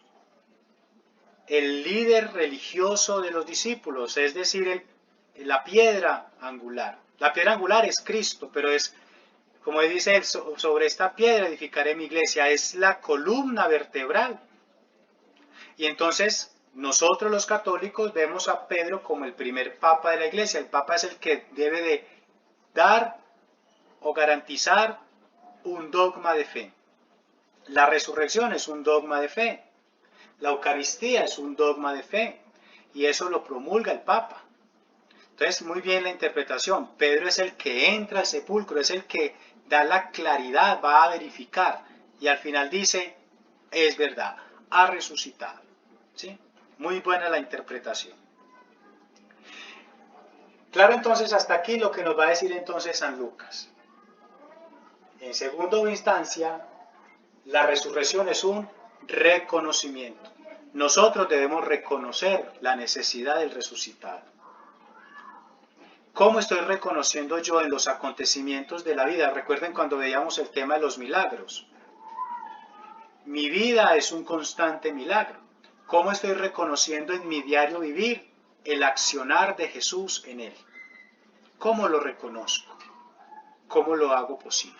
el líder religioso de los discípulos, es decir, la piedra angular. La piedra angular es Cristo, pero es, como dice él, sobre esta piedra edificaré mi iglesia, es la columna vertebral. Y entonces, nosotros los católicos vemos a Pedro como el primer papa de la iglesia. El papa es el que debe de dar o garantizar un dogma de fe. La resurrección es un dogma de fe. La Eucaristía es un dogma de fe. Y eso lo promulga el Papa. Entonces, muy bien la interpretación. Pedro es el que entra al sepulcro, es el que da la claridad, va a verificar. Y al final dice, es verdad, ha resucitado. ¿Sí? Muy buena la interpretación. Claro, entonces, hasta aquí lo que nos va a decir entonces San Lucas. En segunda instancia, la resurrección es un reconocimiento. Nosotros debemos reconocer la necesidad del resucitado. ¿Cómo estoy reconociendo yo en los acontecimientos de la vida? Recuerden cuando veíamos el tema de los milagros. Mi vida es un constante milagro. ¿Cómo estoy reconociendo en mi diario vivir el accionar de Jesús en él? ¿Cómo lo reconozco? ¿Cómo lo hago posible?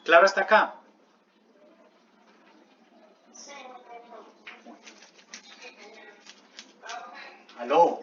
¿Claro hasta acá? ¿Aló?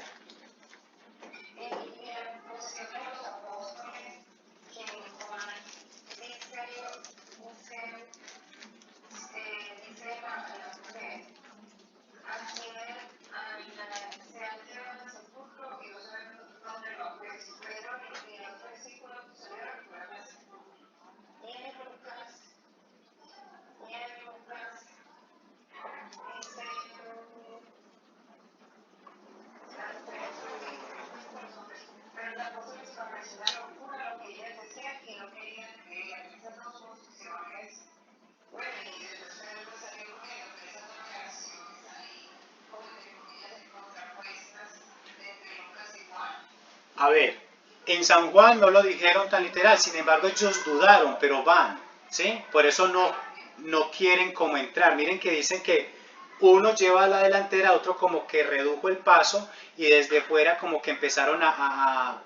A ver, en San Juan no lo dijeron tan literal, sin embargo ellos dudaron, pero van, ¿sí? Por eso no quieren como entrar. Miren que dicen que uno lleva a la delantera, otro como que redujo el paso y desde fuera como que empezaron a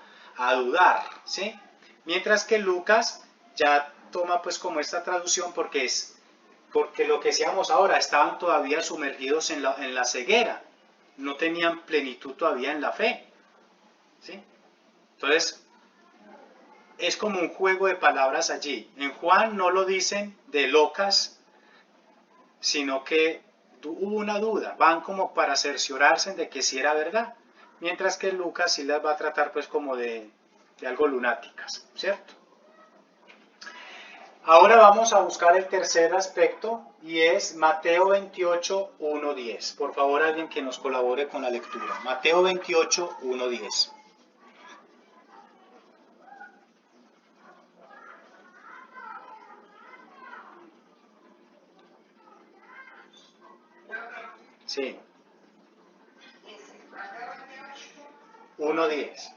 dudar, ¿sí? Mientras que Lucas ya toma pues como esta traducción porque lo que decíamos ahora, estaban todavía sumergidos en la ceguera. no tenían plenitud todavía en la fe, ¿sí? Entonces, es como un juego de palabras allí. En Juan no lo dicen de locas, sino que hubo una duda, van como para cerciorarse de que sí era verdad, mientras que Lucas sí las va a tratar pues como de algo lunáticas, ¿cierto? Ahora vamos a buscar el tercer aspecto y es Mateo 28, 1-10. Por favor, alguien que nos colabore con la lectura. Mateo 28, 1-10. Sí, 1-10.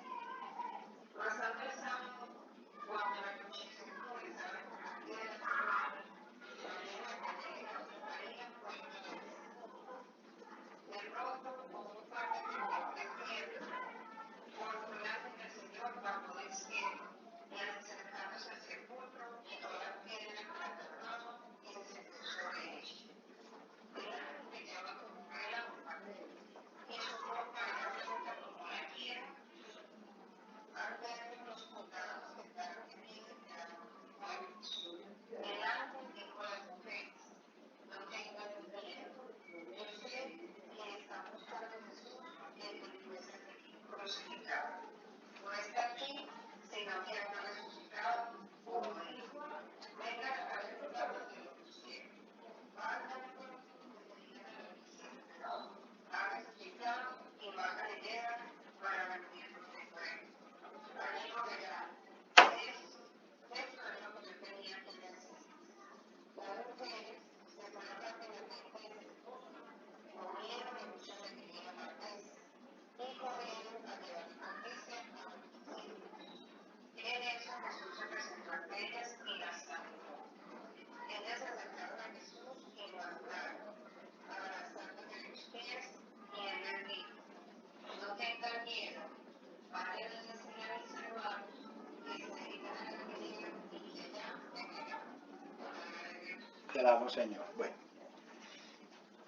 Te alabamos, Señor. Bueno,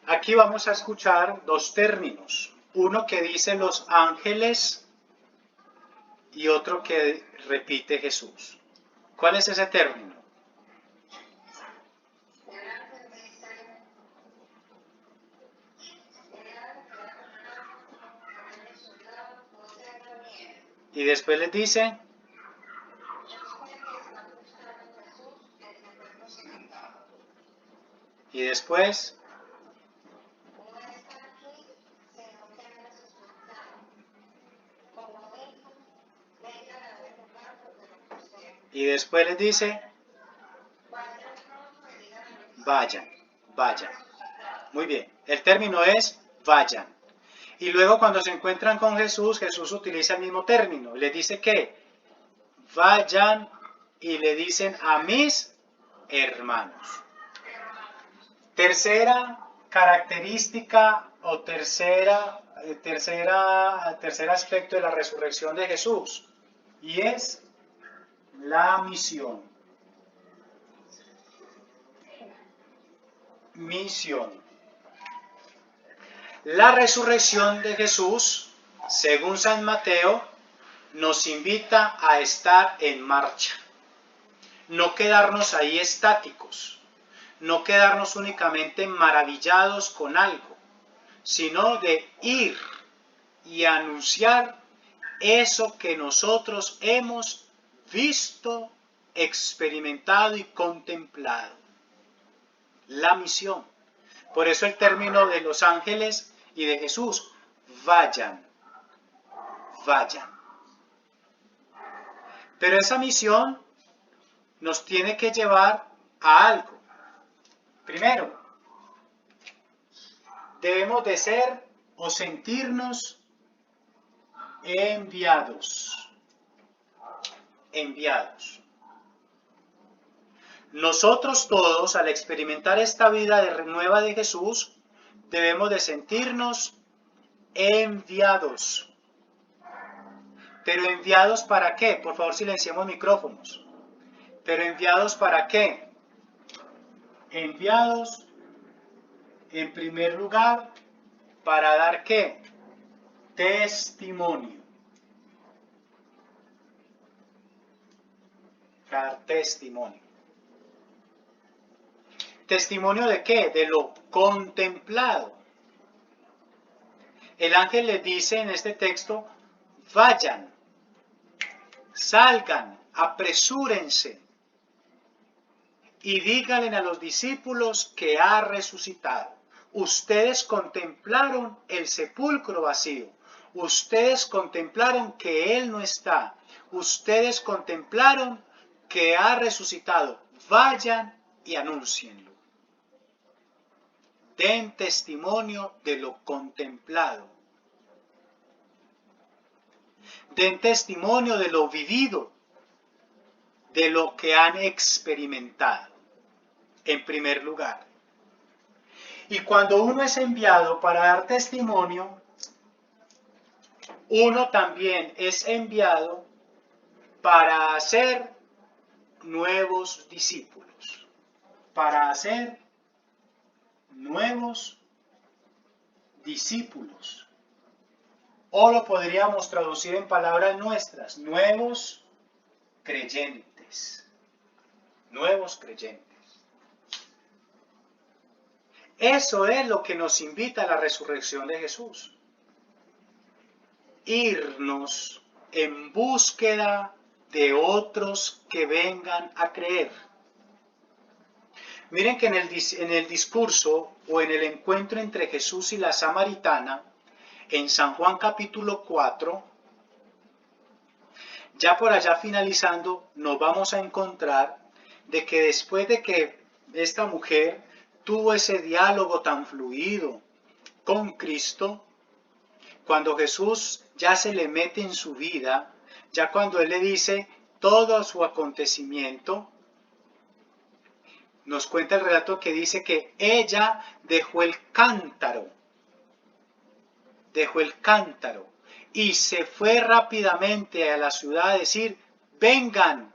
aquí vamos a escuchar dos términos. Uno que dice los ángeles y otro que repite Jesús. ¿Cuál es ese término? Y después les dice, y después, y después les dice, vayan, vayan. Muy bien, el término es vayan. Y luego cuando se encuentran con Jesús, Jesús utiliza el mismo término. Le dice que vayan y le dicen a mis hermanos. Tercera característica o tercer aspecto de la resurrección de Jesús, y es la misión. Misión. La resurrección de Jesús, según San Mateo, nos invita a estar en marcha, no quedarnos ahí estáticos, no quedarnos únicamente maravillados con algo, sino de ir y anunciar eso que nosotros hemos visto, experimentado y contemplado. La misión. Por eso el término de los ángeles y de Jesús, vayan, vayan. Pero esa misión nos tiene que llevar a algo. Primero, debemos de ser o sentirnos enviados. Enviados. Nosotros todos, al experimentar esta vida nueva de Jesús, debemos de sentirnos enviados. ¿Pero enviados para qué? Por favor, silenciemos micrófonos. ¿Pero enviados para qué? Enviados, en primer lugar, ¿para dar qué? testimonio. Dar testimonio. ¿Testimonio de qué? De lo contemplado. El ángel les dice en este texto, vayan, salgan, apresúrense y díganle a los discípulos que ha resucitado. Ustedes contemplaron el sepulcro vacío. Ustedes contemplaron que Él no está. Ustedes contemplaron que ha resucitado. Vayan y anúncienlo. Den testimonio de lo contemplado. Den testimonio de lo vivido, de lo que han experimentado, en primer lugar. Y cuando uno es enviado para dar testimonio, uno también es enviado para hacer nuevos discípulos, para hacer nuevos discípulos. O lo podríamos traducir en palabras nuestras, nuevos creyentes. Nuevos creyentes. Eso es lo que nos invita a la resurrección de Jesús. Irnos en búsqueda de otros que vengan a creer. Miren que en el discurso o en el encuentro entre Jesús y la samaritana, en San Juan capítulo 4, ya por allá finalizando, nos vamos a encontrar de que después de que esta mujer tuvo ese diálogo tan fluido con Cristo, cuando Jesús ya se le mete en su vida, ya cuando Él le dice todo su acontecimiento, nos cuenta el relato que dice que ella dejó el cántaro y se fue rápidamente a la ciudad a decir, vengan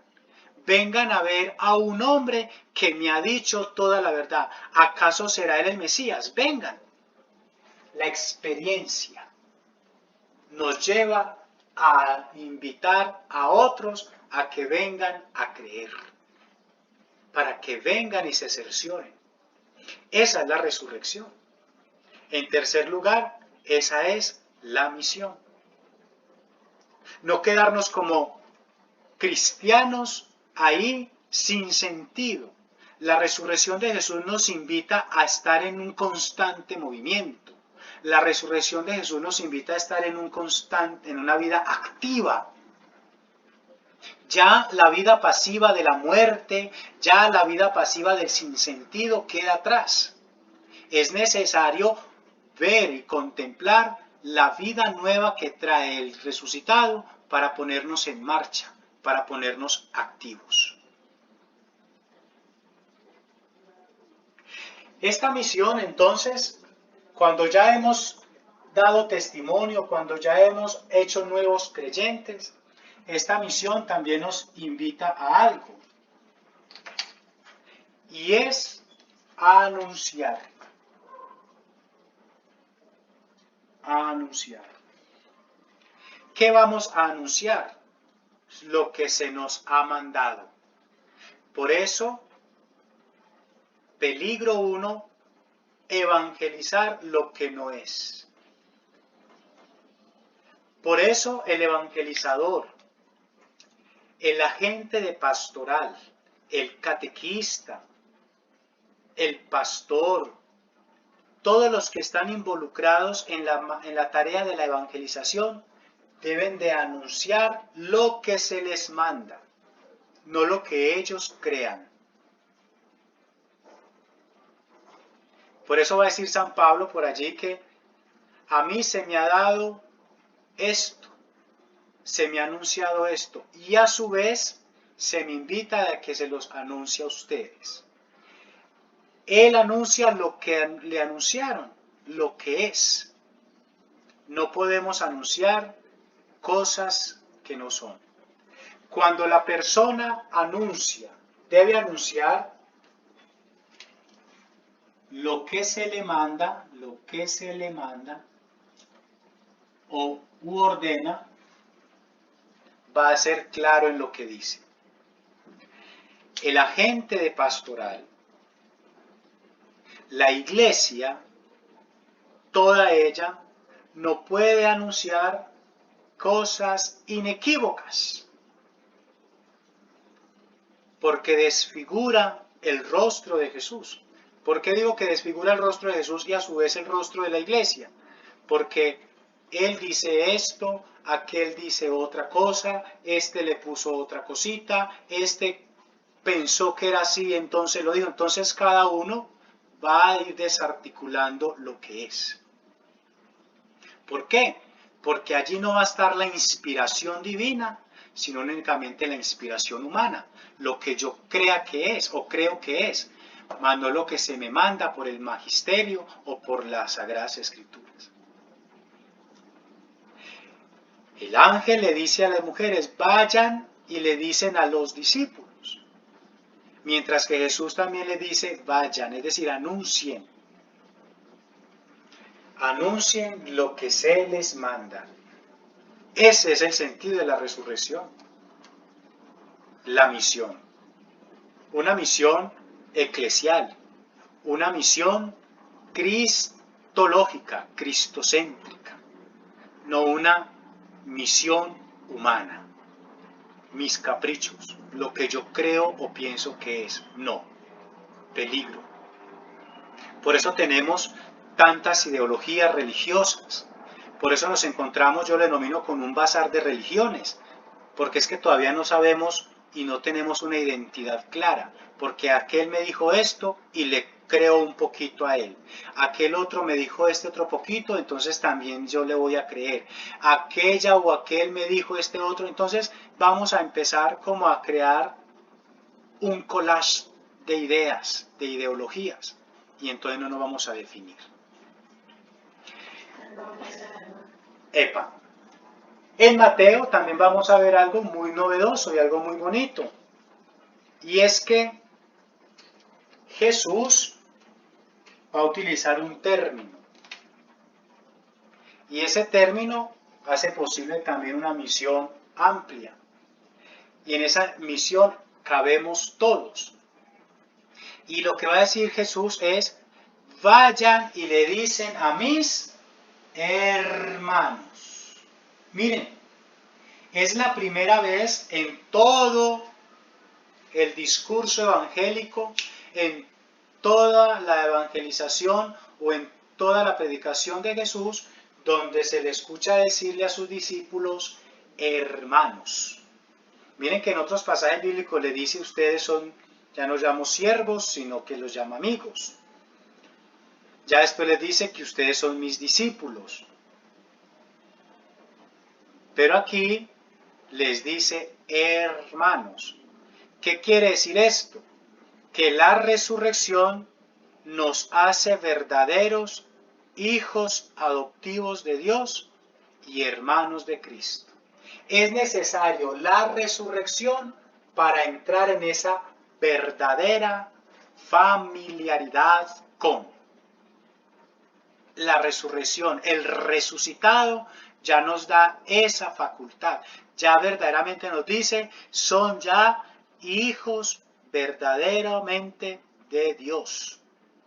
a ver a un hombre que me ha dicho toda la verdad. ¿Acaso será él el Mesías? Vengan. La experiencia nos lleva a invitar a otros a que vengan a creer, para que vengan y se cercioren. Esa es la resurrección. En tercer lugar, esa es la misión. No quedarnos como cristianos ahí sin sentido. La resurrección de Jesús nos invita a estar en un constante movimiento. La resurrección de Jesús nos invita a estar en una vida activa. Ya la vida pasiva de la muerte, ya la vida pasiva del sinsentido queda atrás. Es necesario ver y contemplar la vida nueva que trae el resucitado para ponernos en marcha, para ponernos activos. Esta misión, entonces, cuando ya hemos dado testimonio, cuando ya hemos hecho nuevos creyentes, esta misión también nos invita a algo, y es a anunciar. ¿Qué vamos a anunciar? Lo que se nos ha mandado. Por eso, peligro 1, evangelizar lo que no es. Por eso el evangelizador, el agente de pastoral, el catequista, el pastor, todos los que están involucrados en la tarea de la evangelización deben de anunciar lo que se les manda, no lo que ellos crean. Por eso va a decir San Pablo por allí que a mí se me ha dado esto, se me ha anunciado esto, y a su vez se me invita a que se los anuncie a ustedes. Él anuncia lo que le anunciaron, lo que es. No podemos anunciar cosas que no son. Cuando la persona anuncia, debe anunciar lo que se le manda, u ordena, va a ser claro en lo que dice. El agente de pastoral, la iglesia, toda ella, no puede anunciar cosas inequívocas, porque desfigura el rostro de Jesús. ¿Por qué digo que desfigura el rostro de Jesús y a su vez el rostro de la iglesia? Porque él dice esto, aquel dice otra cosa, este le puso otra cosita, este pensó que era así, entonces lo dijo. Entonces cada uno va a ir desarticulando lo que es. ¿Por qué? Porque allí no va a estar la inspiración divina, sino únicamente la inspiración humana, lo que yo crea que es o creo que es, más no lo que se me manda por el magisterio o por las Sagradas Escrituras. El ángel le dice a las mujeres, vayan y le dicen a los discípulos, mientras que Jesús también le dice, vayan, es decir, anuncien lo que se les manda. Ese es el sentido de la resurrección. La misión. Una misión eclesial. Una misión cristológica, cristocéntrica. No una misión humana. Mis caprichos. Lo que yo creo o pienso que es. No. Peligro. Por eso tenemos tantas ideologías religiosas. Por eso nos encontramos, yo lo denomino, con un bazar de religiones, porque es que todavía no sabemos y no tenemos una identidad clara, porque aquel me dijo esto y le creo un poquito a él, aquel otro me dijo este otro poquito, entonces también yo le voy a creer, aquella o aquel me dijo este otro, entonces vamos a empezar como a crear un collage de ideas, de ideologías, y entonces no nos vamos a definir. Epa. En Mateo también vamos a ver algo muy novedoso y algo muy bonito. Y es que Jesús va a utilizar un término. Y ese término hace posible también una misión amplia. Y en esa misión cabemos todos. Y lo que va a decir Jesús es, vayan y le dicen a mis hermanos. Miren, es la primera vez en todo el discurso evangélico, en toda la evangelización o en toda la predicación de Jesús, donde se le escucha decirle a sus discípulos, hermanos. Miren que en otros pasajes bíblicos le dice, ustedes son, ya no llamo siervos, sino que los llama amigos. Ya después les dice que ustedes son mis discípulos. Pero aquí les dice hermanos. ¿Qué quiere decir esto? Que la resurrección nos hace verdaderos hijos adoptivos de Dios y hermanos de Cristo. Es necesario la resurrección para entrar en esa verdadera familiaridad con. La resurrección, el resucitado, ya nos da esa facultad. Ya verdaderamente nos dice, son ya hijos verdaderamente de Dios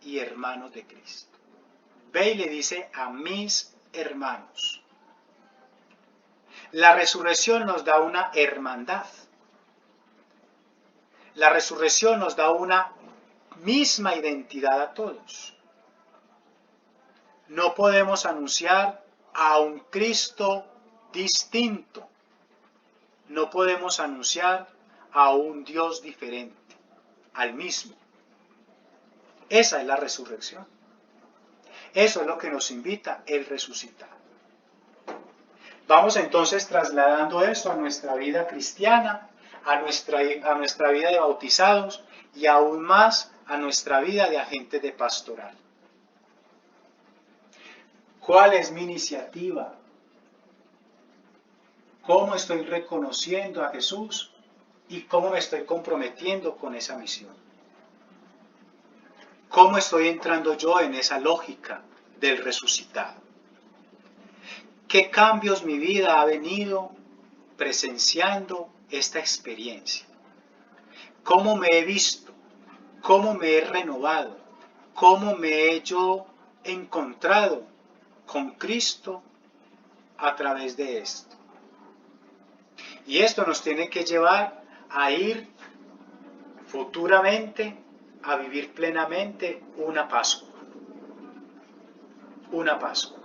y hermanos de Cristo. Ve y le dice a mis hermanos. La resurrección nos da una hermandad. La resurrección nos da una misma identidad a todos. No podemos anunciar a un Cristo distinto. No podemos anunciar a un Dios diferente, al mismo. Esa es la resurrección. Eso es lo que nos invita el resucitar. Vamos entonces trasladando esto a nuestra vida cristiana, a nuestra vida de bautizados y aún más a nuestra vida de agentes de pastoral. ¿Cuál es mi iniciativa? ¿Cómo estoy reconociendo a Jesús y cómo me estoy comprometiendo con esa misión? ¿Cómo estoy entrando yo en esa lógica del resucitado? ¿Qué cambios mi vida ha venido presenciando esta experiencia? ¿Cómo me he visto? ¿Cómo me he renovado? ¿Cómo me he yo encontrado con Cristo a través de esto? Y esto nos tiene que llevar a ir futuramente a vivir plenamente una Pascua. Una Pascua.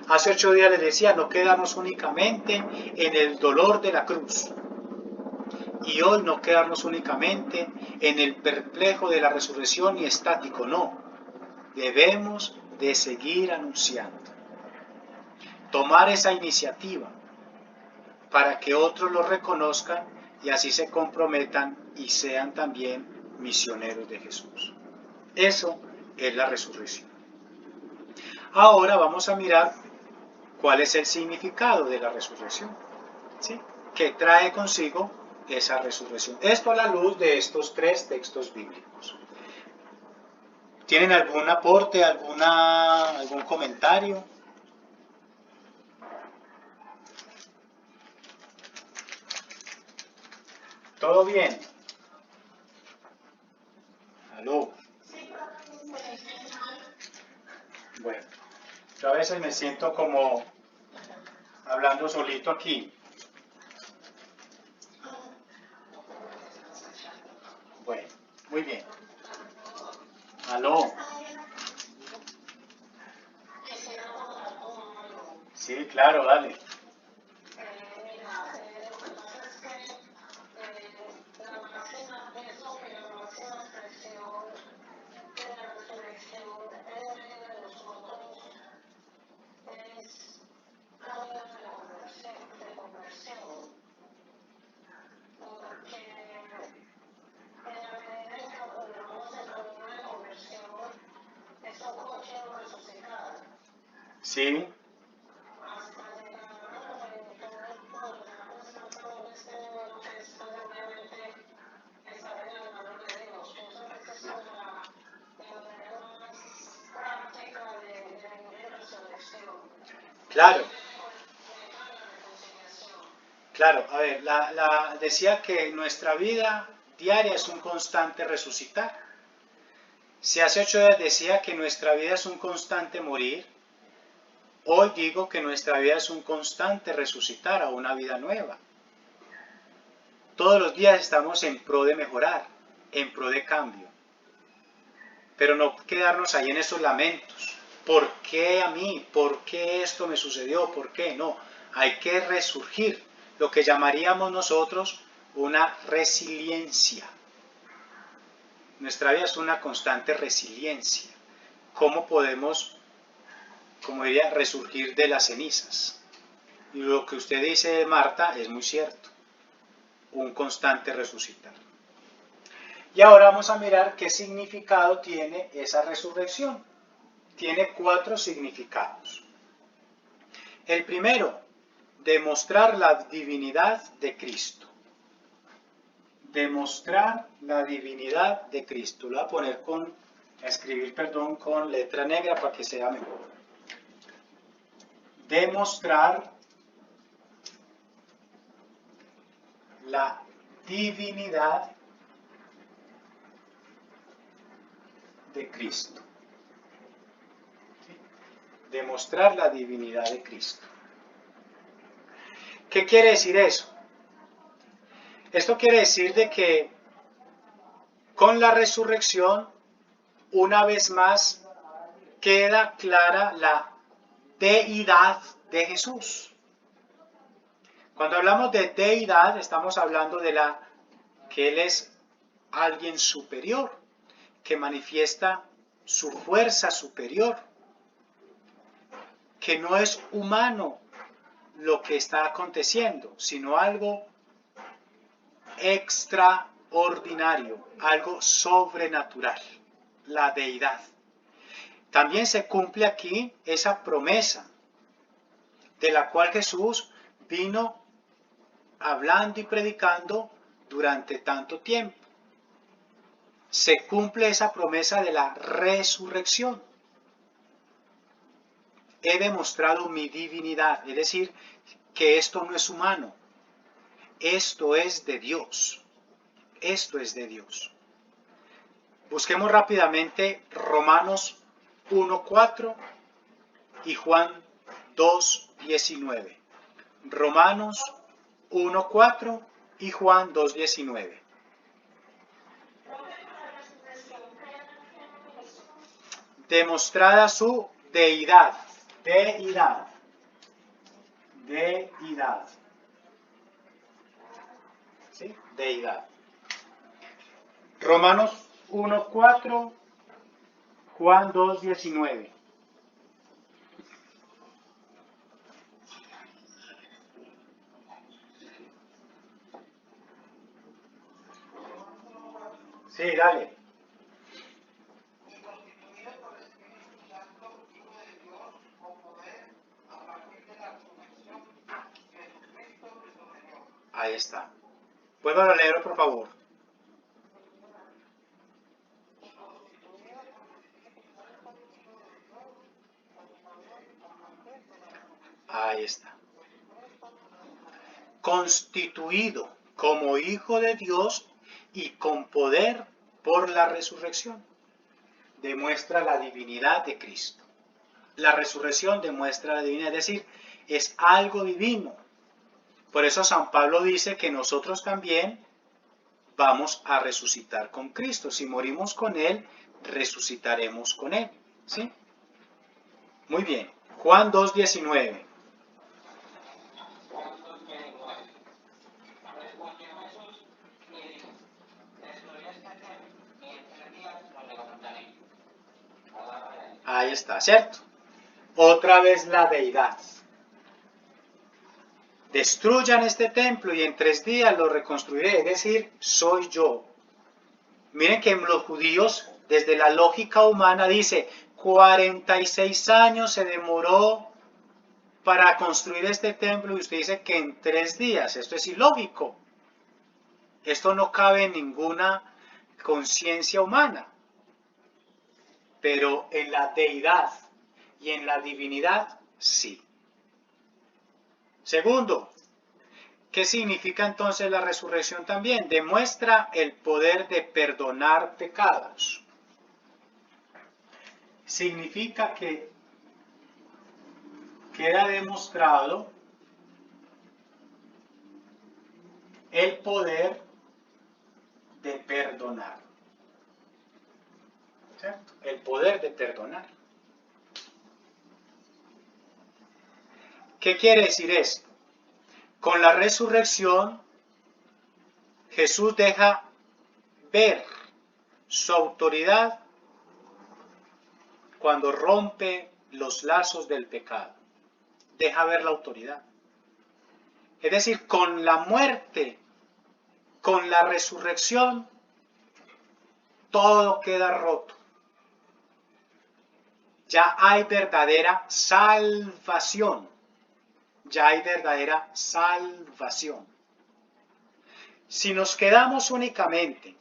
Hace 8 días les decía, no quedarnos únicamente en el dolor de la cruz. Y hoy no quedarnos únicamente en el perplejo de la resurrección y estático, no. Debemos de seguir anunciando. Tomar esa iniciativa para que otros lo reconozcan y así se comprometan y sean también misioneros de Jesús. Eso es la resurrección. Ahora vamos a mirar cuál es el significado de la resurrección, ¿sí? ¿Qué trae consigo esa resurrección? Esto a la luz de estos 3 textos bíblicos. ¿Tienen algún aporte, algún comentario? ¿Todo bien? ¿Aló? Bueno, yo a veces me siento como hablando solito aquí. Bueno, muy bien. ¿Aló? Sí, claro, dale. Sí, claro, claro. A ver, decía que nuestra vida diaria es un constante resucitar. Si hace 8 días decía que nuestra vida es un constante morir, hoy digo que nuestra vida es un constante resucitar a una vida nueva. Todos los días estamos en pro de mejorar, en pro de cambio. Pero no quedarnos ahí en esos lamentos. ¿Por qué a mí? ¿Por qué esto me sucedió? ¿Por qué? No, hay que resurgir, lo que llamaríamos nosotros una resiliencia. Nuestra vida es una constante resiliencia. ¿Cómo podemos, como diría, resurgir de las cenizas? Y lo que usted dice, Marta, es muy cierto. Un constante resucitar. Y ahora vamos a mirar qué significado tiene esa resurrección. Tiene 4 significados. El primero, demostrar la divinidad de Cristo. Demostrar la divinidad de Cristo. Lo voy a poner escribir con letra negra para que sea mejor. Demostrar la divinidad de Cristo. ¿Sí? Demostrar la divinidad de Cristo. ¿Qué quiere decir eso? Esto quiere decir de que con la resurrección, una vez más, queda clara la deidad de Jesús. Cuando hablamos de deidad, estamos hablando de que Él es alguien superior, que manifiesta su fuerza superior, que no es humano lo que está aconteciendo, sino algo extraordinario, algo sobrenatural, la deidad. También se cumple aquí esa promesa de la cual Jesús vino hablando y predicando durante tanto tiempo. Se cumple esa promesa de la resurrección. he demostrado mi divinidad, es decir, que esto no es humano, esto es de Dios, esto es de Dios. Busquemos rápidamente Romanos 1:4 y Juan 2:19. Romanos 1:4 y Juan 2:19. Demostrada su deidad, deidad. ¿Sí? Deidad. Romanos 1:4, Juan 2:19. Sí, dale. Ahí está. ¿Puedo leerlo, por favor? Ahí está. Constituido como hijo de Dios y con poder por la resurrección. Demuestra la divinidad de Cristo. La resurrección demuestra la divinidad, es decir, es algo divino. Por eso San Pablo dice que nosotros también vamos a resucitar con Cristo. Si morimos con Él, resucitaremos con Él. ¿Sí? Muy bien. Juan 2:19. Ahí está, ¿cierto? Otra vez la deidad. Destruyan este templo y en 3 días lo reconstruiré, es decir, soy yo. Miren que los judíos, desde la lógica humana, dice, 46 años se demoró para construir este templo y usted dice que en 3 días. Esto es ilógico. Esto no cabe en ninguna conciencia humana. Pero en la deidad y en la divinidad, sí. Segundo, ¿qué significa entonces la resurrección también? Demuestra el poder de perdonar pecados. Significa que queda demostrado el poder de perdonar. ¿Cierto? El poder de perdonar. ¿Qué quiere decir esto? Con la resurrección, Jesús deja ver su autoridad cuando rompe los lazos del pecado. Deja ver la autoridad. Es decir, con la muerte, con la resurrección, todo queda roto. Ya hay verdadera salvación. Ya hay verdadera salvación. Si nos quedamos únicamente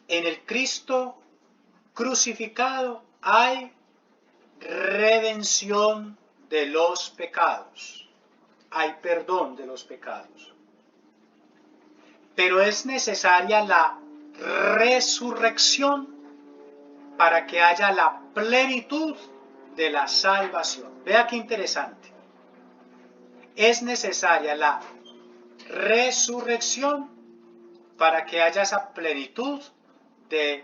en el Cristo crucificado, hay redención de los pecados. Hay perdón de los pecados. Pero es necesaria la resurrección para que haya la plenitud de la salvación. Vea qué interesante. Es necesaria la resurrección para que haya esa plenitud de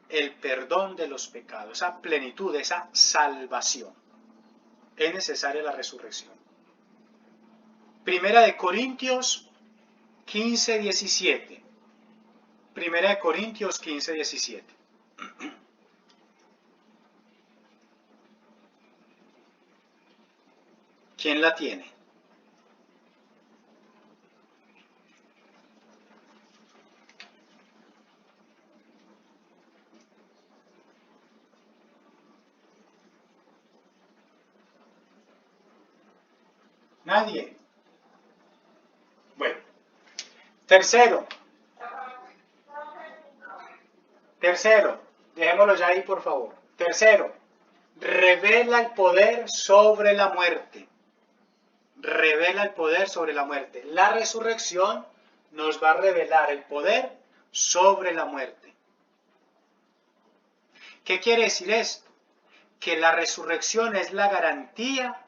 el perdón de los pecados, esa plenitud, esa salvación. Es necesaria la resurrección. Primera de Corintios 15:17. Primera de Corintios 15:17. ¿Quién la tiene? Nadie. Bueno. Tercero, dejémoslo ya ahí por favor. Tercero, revela el poder sobre la muerte. Revela el poder sobre la muerte. La resurrección nos va a revelar el poder sobre la muerte. ¿Qué quiere decir esto? Que la resurrección es la garantía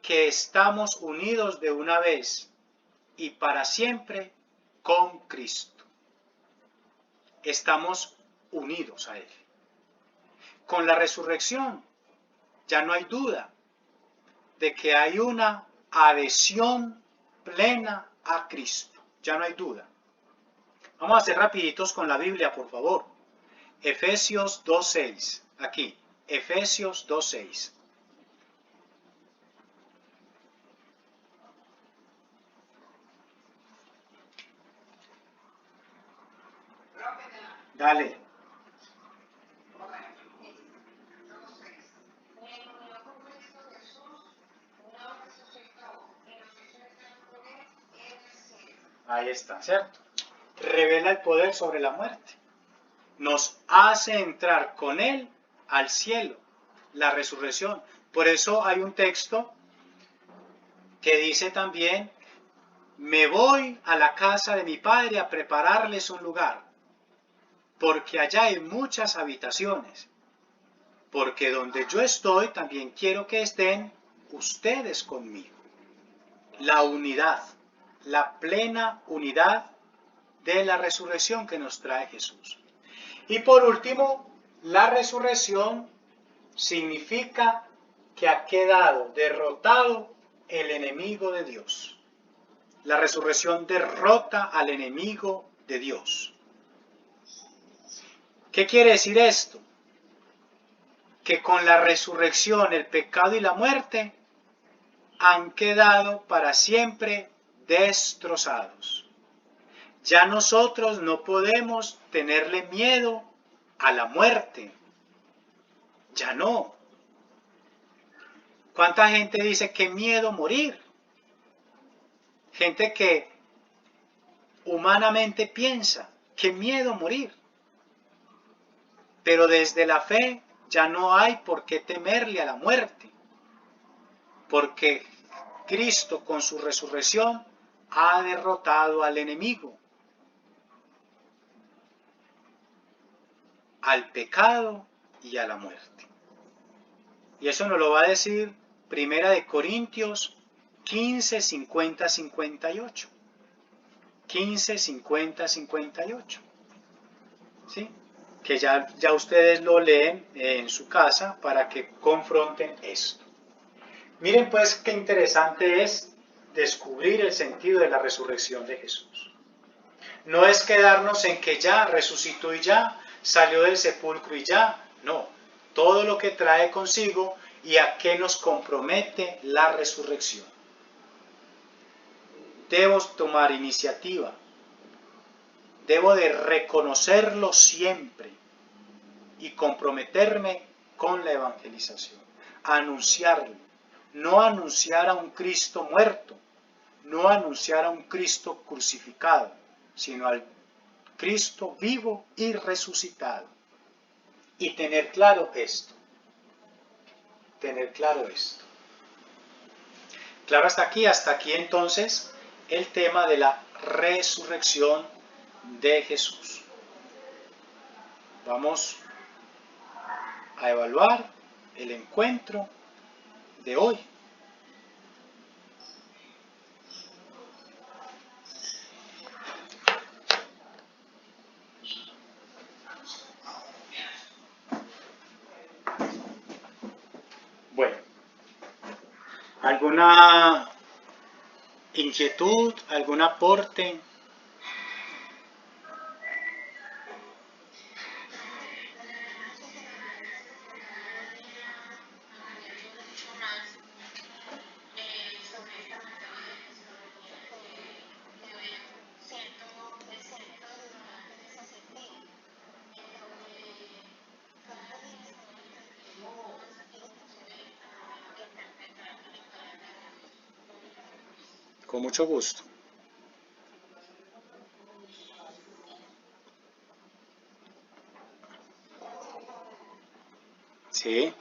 que estamos unidos de una vez y para siempre con Cristo. Estamos unidos a Él. Con la resurrección ya no hay duda de que hay una adhesión plena a Cristo. Ya no hay duda. Vamos a hacer rapiditos con la Biblia, por favor. Efesios 2:6. Aquí, Efesios 2:6. Dale. Ahí está, ¿cierto? Revela el poder sobre la muerte. Nos hace entrar con Él al cielo, la resurrección. Por eso hay un texto que dice también, me voy a la casa de mi Padre a prepararles un lugar, porque allá hay muchas habitaciones, porque donde yo estoy también quiero que estén ustedes conmigo. La unidad, la plena unidad de la resurrección que nos trae Jesús. Y por último, la resurrección significa que ha quedado derrotado el enemigo de Dios. La resurrección derrota al enemigo de Dios. ¿Qué quiere decir esto? Que con la resurrección el pecado y la muerte han quedado para siempre destrozados. Ya nosotros no podemos tenerle miedo a la muerte. Ya no. ¿Cuánta gente dice qué miedo morir? Gente que humanamente piensa, qué miedo morir. Pero desde la fe ya no hay por qué temerle a la muerte. Porque Cristo con su resurrección ha derrotado al enemigo, al pecado y a la muerte. Y eso nos lo va a decir Primera de Corintios 15, 50, 58. 15, 50, 58. ¿Sí? Que ya ustedes lo leen en su casa para que confronten esto. Miren pues qué interesante es descubrir el sentido de la resurrección de Jesús. No es quedarnos en que ya resucitó y ya salió del sepulcro y ya. No, todo lo que trae consigo y a qué nos compromete la resurrección. Debo tomar iniciativa. Debo de reconocerlo siempre y comprometerme con la evangelización. Anunciarlo. No anunciar a un Cristo muerto, no anunciar a un Cristo crucificado, sino al Cristo vivo y resucitado. Y tener claro esto. Tener claro esto. Claro, hasta aquí entonces el tema de la resurrección de Jesús. Vamos a evaluar el encuentro de hoy. Bueno, ¿alguna inquietud, algún aporte? Con mucho gusto. Sí.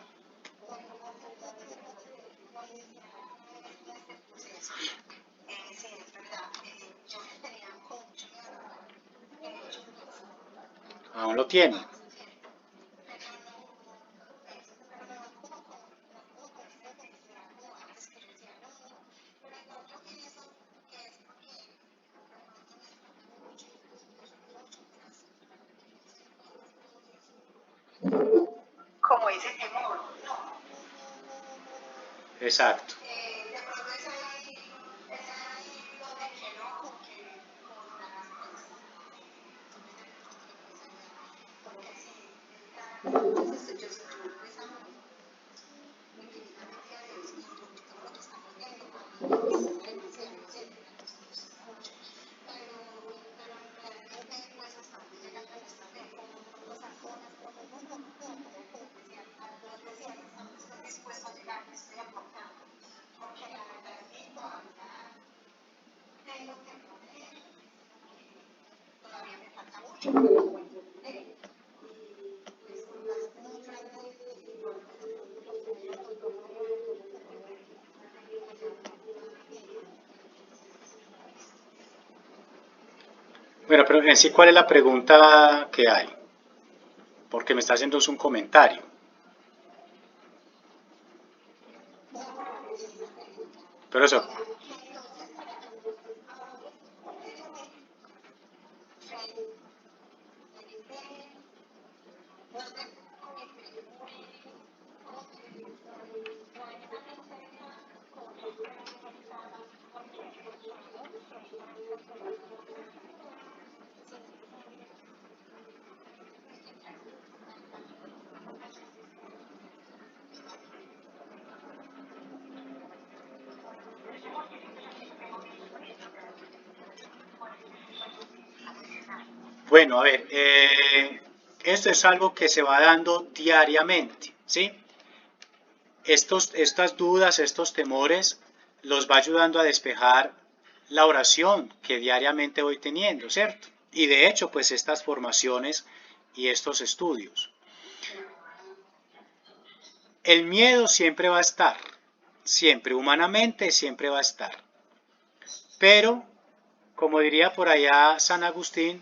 aún lo tiene. Como ese temor, ¿no? Exacto. De pronto es ahí donde que no, porque con las cosas, porque si, entonces yo soy esa infinitamente a Dios y todo lo que estamos viendo, demasiado, ¿cierto? Mucho. Pero realmente, pues hasta donde llega la nuestra fe, como cosas, estoy dispuesto a llegar, estoy aportando, porque la verdad es que todavía tengo temor de él, todavía me falta mucho para el encuentro con él. Y pues por más muy grande Bueno, pero en sí, ¿cuál es la pregunta que hay? Porque me está haciendo un comentario. Pero eso, bueno, a ver, esto es algo que se va dando diariamente, ¿sí? Estas dudas, estos temores, los va ayudando a despejar la oración que diariamente voy teniendo, ¿cierto? Y de hecho, pues estas formaciones y estos estudios. El miedo siempre va a estar, siempre, humanamente siempre va a estar. Pero, como diría por allá San Agustín,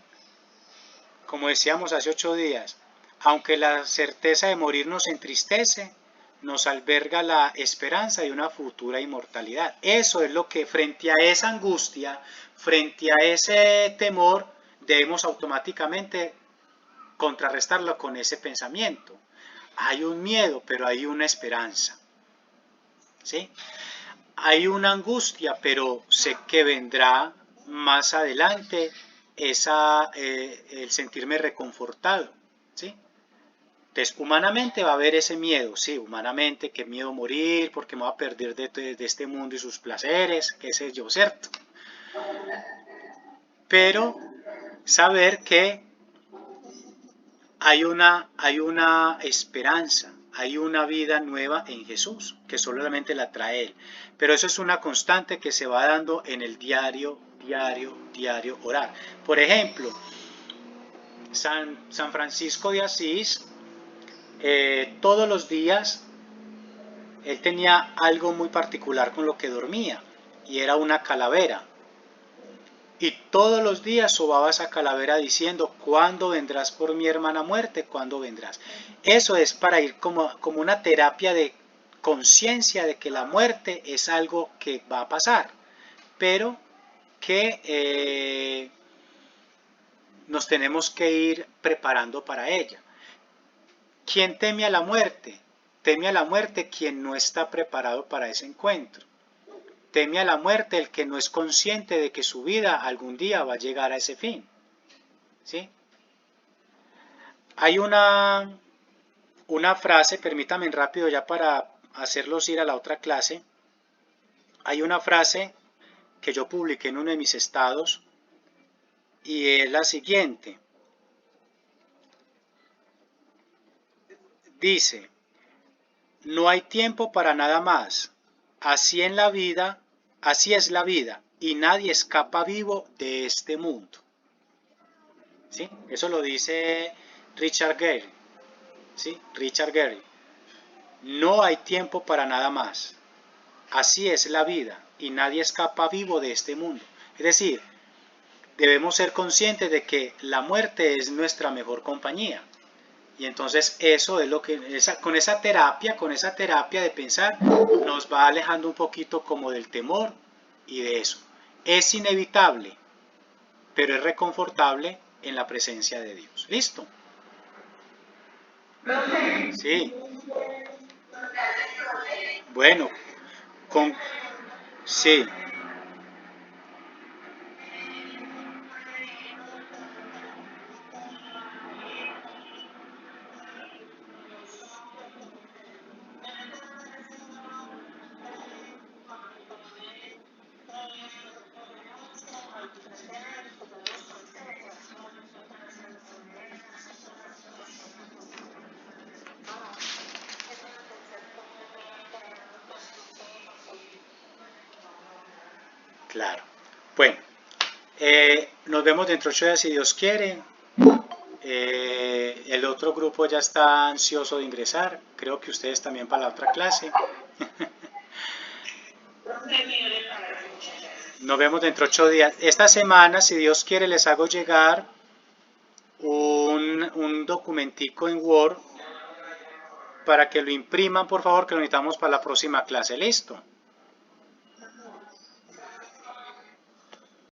como decíamos hace 8 días, aunque la certeza de morir nos entristece, nos alberga la esperanza de una futura inmortalidad. Eso es lo que frente a esa angustia, frente a ese temor, debemos automáticamente contrarrestarlo con ese pensamiento. Hay un miedo, pero hay una esperanza. ¿Sí? Hay una angustia, pero sé que vendrá más adelante el sentirme reconfortado. ¿Sí? Entonces, humanamente va a haber ese miedo, sí, humanamente, qué miedo morir, porque me voy a perder de este mundo y sus placeres, qué sé yo, ¿cierto? Pero saber que hay una esperanza, hay una vida nueva en Jesús, que solamente la trae Él. Pero eso es una constante que se va dando en el diario orar. Por ejemplo, San Francisco de Asís, todos los días, él tenía algo muy particular con lo que dormía, y era una calavera. Y todos los días sobaba esa calavera diciendo, ¿cuándo vendrás por mi hermana muerte? ¿Cuándo vendrás? Eso es para ir como una terapia de conciencia de que la muerte es algo que va a pasar, pero que nos tenemos que ir preparando para ella. ¿Quién teme a la muerte? Teme a la muerte quien no está preparado para ese encuentro. Teme a la muerte el que no es consciente de que su vida algún día va a llegar a ese fin. ¿Sí? Hay una frase, permítame rápido ya para hacerlos ir a la otra clase. Hay una frase que yo publiqué en uno de mis estados y es la siguiente. Dice, no hay tiempo para nada más. Así es la vida y nadie escapa vivo de este mundo. ¿Sí? Eso lo dice Richard Gere. ¿Sí? Richard Gere. No hay tiempo para nada más. Así es la vida y nadie escapa vivo de este mundo. Es decir, debemos ser conscientes de que la muerte es nuestra mejor compañía. Y entonces eso es lo que, con esa terapia de pensar, nos va alejando un poquito como del temor y de eso. Es inevitable, pero es reconfortable en la presencia de Dios. ¿Listo? Sí. Bueno, sí. Claro. Bueno, nos vemos dentro de 8 días si Dios quiere. El otro grupo ya está ansioso de ingresar. Creo que ustedes también para la otra clase. Nos vemos dentro de 8 días. Esta semana, si Dios quiere, les hago llegar un documentico en Word para que lo impriman, por favor, que lo necesitamos para la próxima clase. ¿Listo?